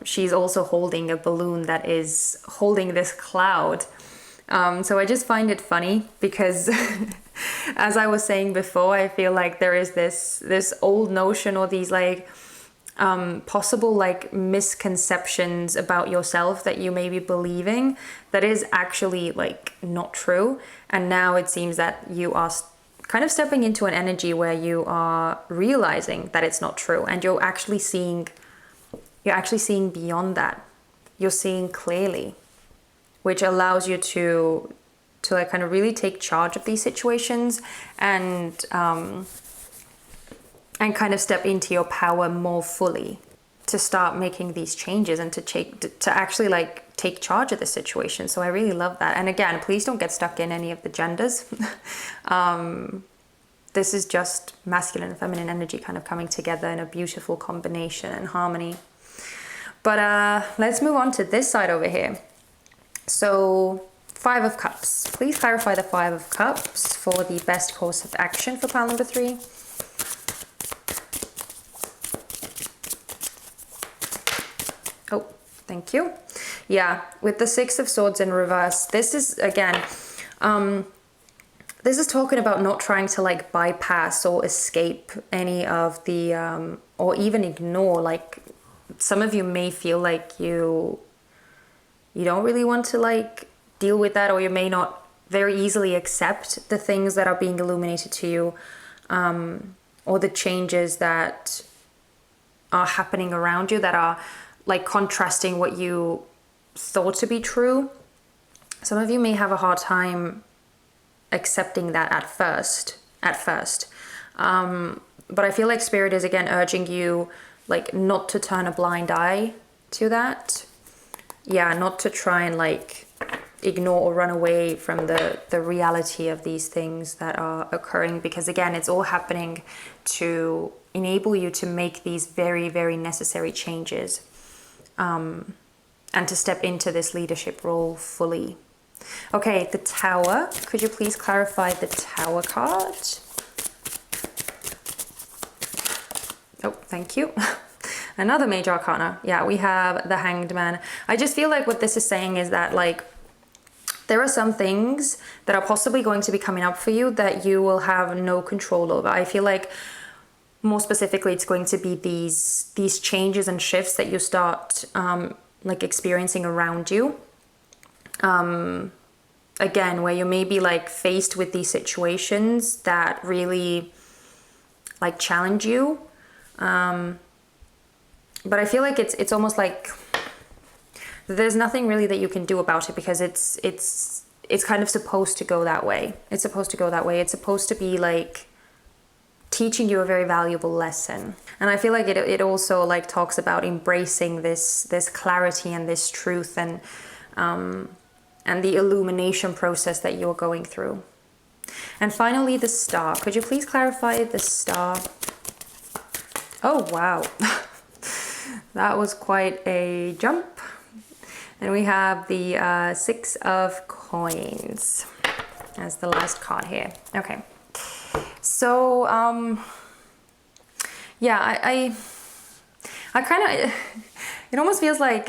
[SPEAKER 1] she's also holding a balloon that is holding this cloud. So I just find it funny because as I was saying before, I feel like there is this old notion, or these like possible like misconceptions about yourself that you may be believing that is actually like not true. And now it seems that you are kind of stepping into an energy where you are realizing that it's not true, and you're actually seeing beyond that. You're seeing clearly, which allows you to like kind of really take charge of these situations and kind of step into your power more fully, to start making these changes and to actually like take charge of the situation. So I really love that. And again, please don't get stuck in any of the genders. This is just masculine and feminine energy kind of coming together in a beautiful combination and harmony. But let's move on to this side over here. So Five of Cups. Please clarify the Five of Cups for the best course of action for pile number 3. Oh, thank you. Yeah, with the Six of Swords in reverse, this is, again, this is talking about not trying to like bypass or escape any of the, or even ignore, like some of you may feel like you don't really want to like deal with that, or you may not very easily accept the things that are being illuminated to you, or the changes that are happening around you that are like contrasting what you thought to be true. Some of you may have a hard time accepting that at first. But I feel like Spirit is again urging you like not to turn a blind eye to that. Yeah, not to try and like ignore or run away from the reality of these things that are occurring, because again, it's all happening to enable you to make these very, very necessary changes, and to step into this leadership role fully. Okay, the Tower. Could you please clarify the Tower card? Oh, thank you. Another major arcana. Yeah, we have the Hanged Man. I just feel like what this is saying is that like there are some things that are possibly going to be coming up for you that you will have no control over. I feel like more specifically, it's going to be these changes and shifts that you start like experiencing around you. Again, where you may be like faced with these situations that really like challenge you. But I feel like it's almost like there's nothing really that you can do about it, because it's kind of supposed to go that way. It's supposed to go that way. It's supposed to be like teaching you a very valuable lesson. And I feel like it also like talks about embracing this clarity and this truth and the illumination process that you're going through. And finally, the Star. Could you please clarify the Star? Oh, wow. That was quite a jump. And we have the Six of Coins as the last card here. Okay. So, yeah, I kind of, it almost feels like,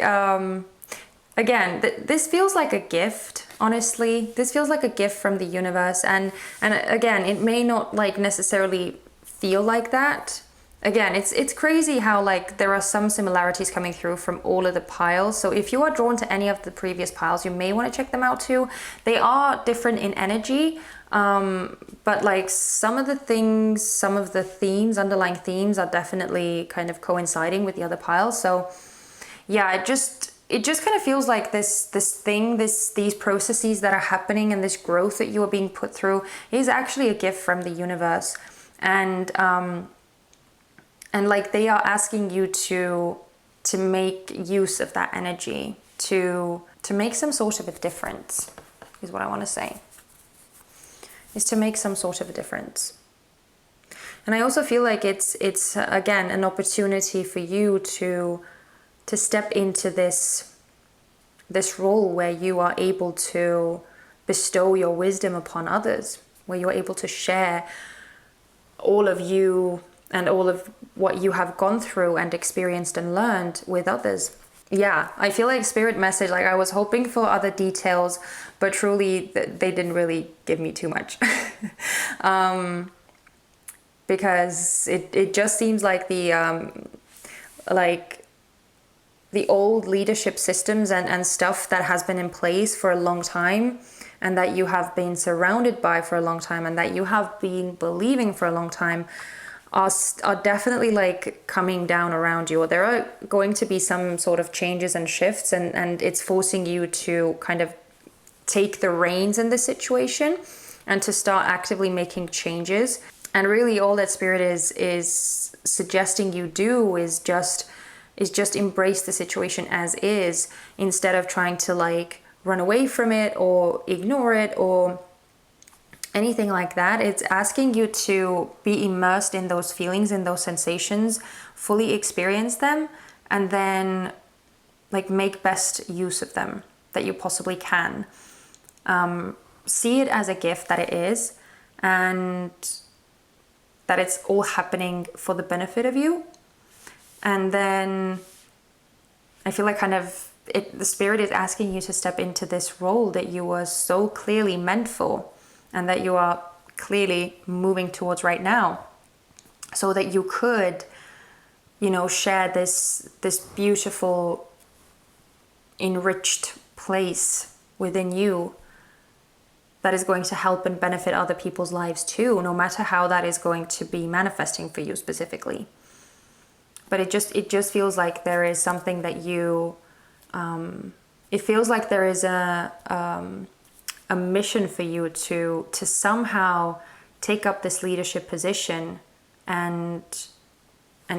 [SPEAKER 1] again, this feels like a gift, honestly. This feels like a gift from the universe. And again, it may not like necessarily feel like that. Again, it's crazy how like there are some similarities coming through from all of the piles. So if you are drawn to any of the previous piles, you may want to check them out too. They are different in energy, but like some of the things, some of the themes, underlying themes are definitely kind of coinciding with the other piles. So yeah, it just kind of feels like these processes that are happening and this growth that you are being put through is actually a gift from the universe. And like they are asking you to make use of that energy, to make some sort of a difference, is what I want to say. Is to make some sort of a difference. And I also feel like it's again an opportunity for you to step into this role where you are able to bestow your wisdom upon others, where you're able to share all of you and all of what you have gone through and experienced and learned with others. Yeah, I feel like spirit message, like I was hoping for other details, but truly they didn't really give me too much. Because it just seems like the old leadership systems and stuff that has been in place for a long time, and that you have been surrounded by for a long time, and that you have been believing for a long time, are definitely like coming down around you, or there are going to be some sort of changes and shifts, and it's forcing you to kind of take the reins in this situation and to start actively making changes. And really all that spirit is suggesting you do is just embrace the situation as is, instead of trying to like run away from it or ignore it or anything like that. It's asking you to be immersed in those feelings, in those sensations, fully experience them, and then like make best use of them that you possibly can. See it as a gift that it is, and that it's all happening for the benefit of you. And then I feel like the spirit is asking you to step into this role that you were so clearly meant for, and that you are clearly moving towards right now, so that you could, share this beautiful, enriched place within you that is going to help and benefit other people's lives too, no matter how that is going to be manifesting for you specifically. But it just feels like there is something that you, it feels like there is a mission for you to somehow take up this leadership position and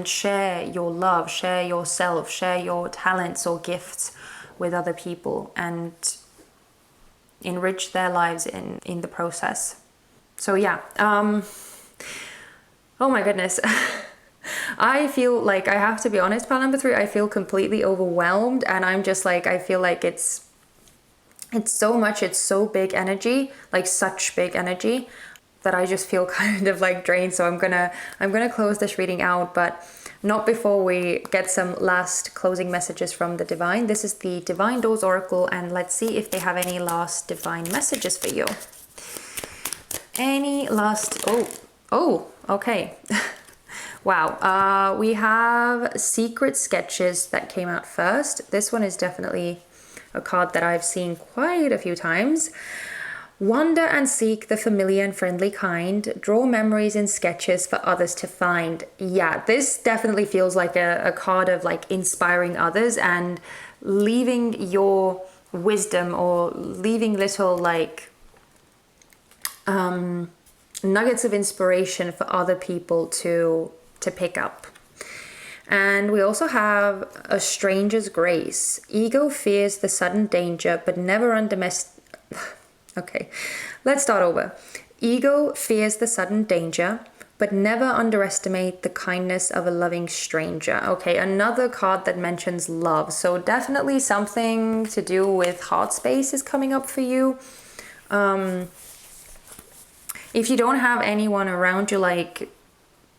[SPEAKER 1] share your love, share yourself, share your talents or gifts with other people, and enrich their lives in the process. So yeah, oh my goodness. I feel like, I have to be honest, pile number 3, I feel completely overwhelmed, and I'm just like, I feel like it's so much, it's so big energy, like such big energy, that I just feel kind of like drained. So I'm gonna close this reading out, but not before we get some last closing messages from the divine. This is the Divine Doors Oracle, and let's see if they have any last divine messages for you. Any last... Oh, okay. Wow. We have Secret Sketches that came out first. This one is definitely a card that I've seen quite a few times. Wander and seek the familiar and friendly kind. Draw memories in sketches for others to find. Yeah, this definitely feels like a card of like inspiring others and leaving your wisdom, or leaving little like nuggets of inspiration for other people to pick up. And we also have A Stranger's Grace. Ego fears the sudden danger, but never Okay, let's start over. Ego fears the sudden danger, but never underestimate the kindness of a loving stranger. Okay, another card that mentions love. So definitely something to do with heart space is coming up for you. If you don't have anyone around you, like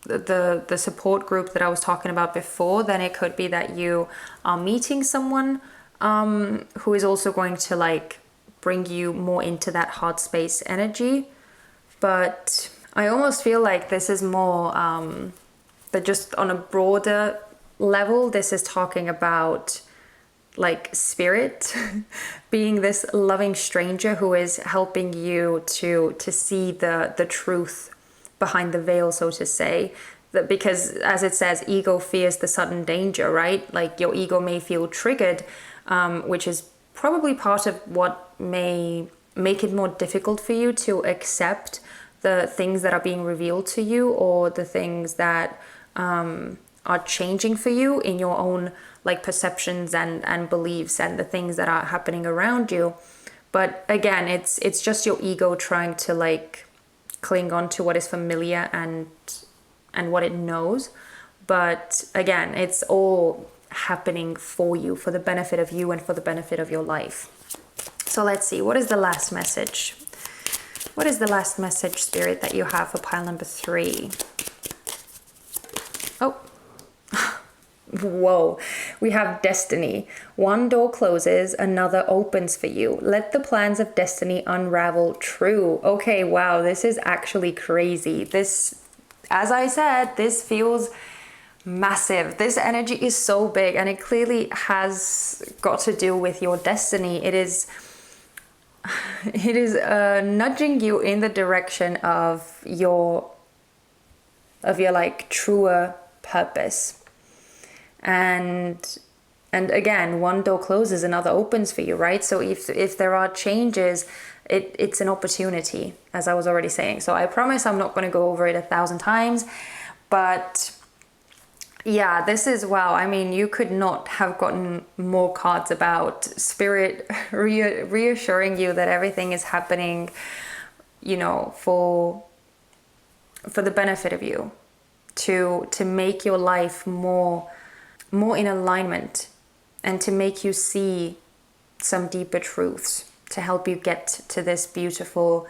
[SPEAKER 1] the support group that I was talking about before, then it could be that you are meeting someone who is also going to like bring you more into that heart space energy. But I almost feel like this is more that just on a broader level, this is talking about like spirit being this loving stranger who is helping you to see the truth behind the veil, so to say. That because as it says, ego fears the sudden danger, right? Like your ego may feel triggered, which is probably part of what may make it more difficult for you to accept the things that are being revealed to you, or the things that are changing for you in your own like perceptions and beliefs, and the things that are happening around you. But again, it's just your ego trying to like cling on to what is familiar and what it knows. But again, it's all happening for you, for the benefit of you and for the benefit of your life. So let's see, what is the last message? What is the last message, Spirit, that you have for pile number 3? Oh, whoa, we have destiny. One door closes, another opens for you. Let the plans of destiny unravel true. Okay, wow, this is actually crazy. This, as I said, this feels massive. This energy is so big, and it clearly has got to do with your destiny. It is nudging you in the direction of your like truer purpose. And again, one door closes, another opens for you, right? So if there are changes, it's an opportunity, as I was already saying. So I promise I'm not going to go over it 1,000 times, but yeah, this is, wow. I mean, you could not have gotten more cards about Spirit reassuring you that everything is happening, you know, for the benefit of you, to make your life more in alignment, and to make you see some deeper truths, to help you get to this beautiful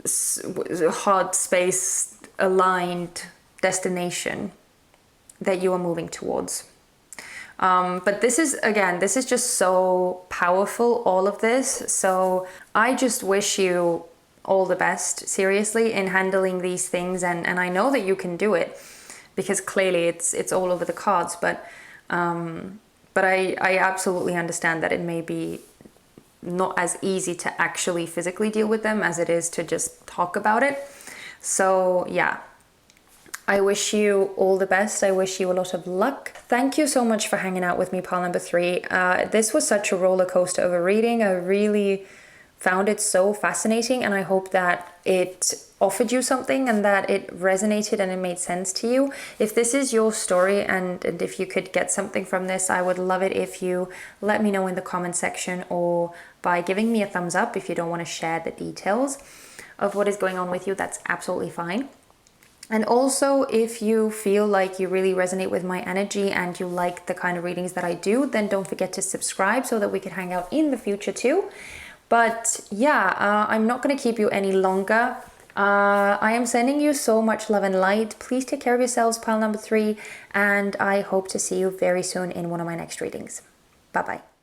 [SPEAKER 1] heart space aligned destination that you are moving towards. But this is just so powerful, all of this. So I just wish you all the best, seriously, in handling these things. And I know that you can do it, because clearly it's all over the cards. But I absolutely understand that it may be not as easy to actually physically deal with them as it is to just talk about it. So yeah, I wish you all the best. I wish you a lot of luck. Thank you so much for hanging out with me, pile number 3. This was such a roller coaster of a reading. I really found it so fascinating, and I hope that it offered you something and that it resonated and it made sense to you. If this is your story and if you could get something from this, I would love it if you let me know in the comment section, or by giving me a thumbs up. If you don't want to share the details of what is going on with you, that's absolutely fine. And also, if you feel like you really resonate with my energy and you like the kind of readings that I do, then don't forget to subscribe so that we can hang out in the future too. But yeah, I'm not going to keep you any longer. I am sending you so much love and light. Please take care of yourselves, pile number 3, and I hope to see you very soon in one of my next readings. Bye bye.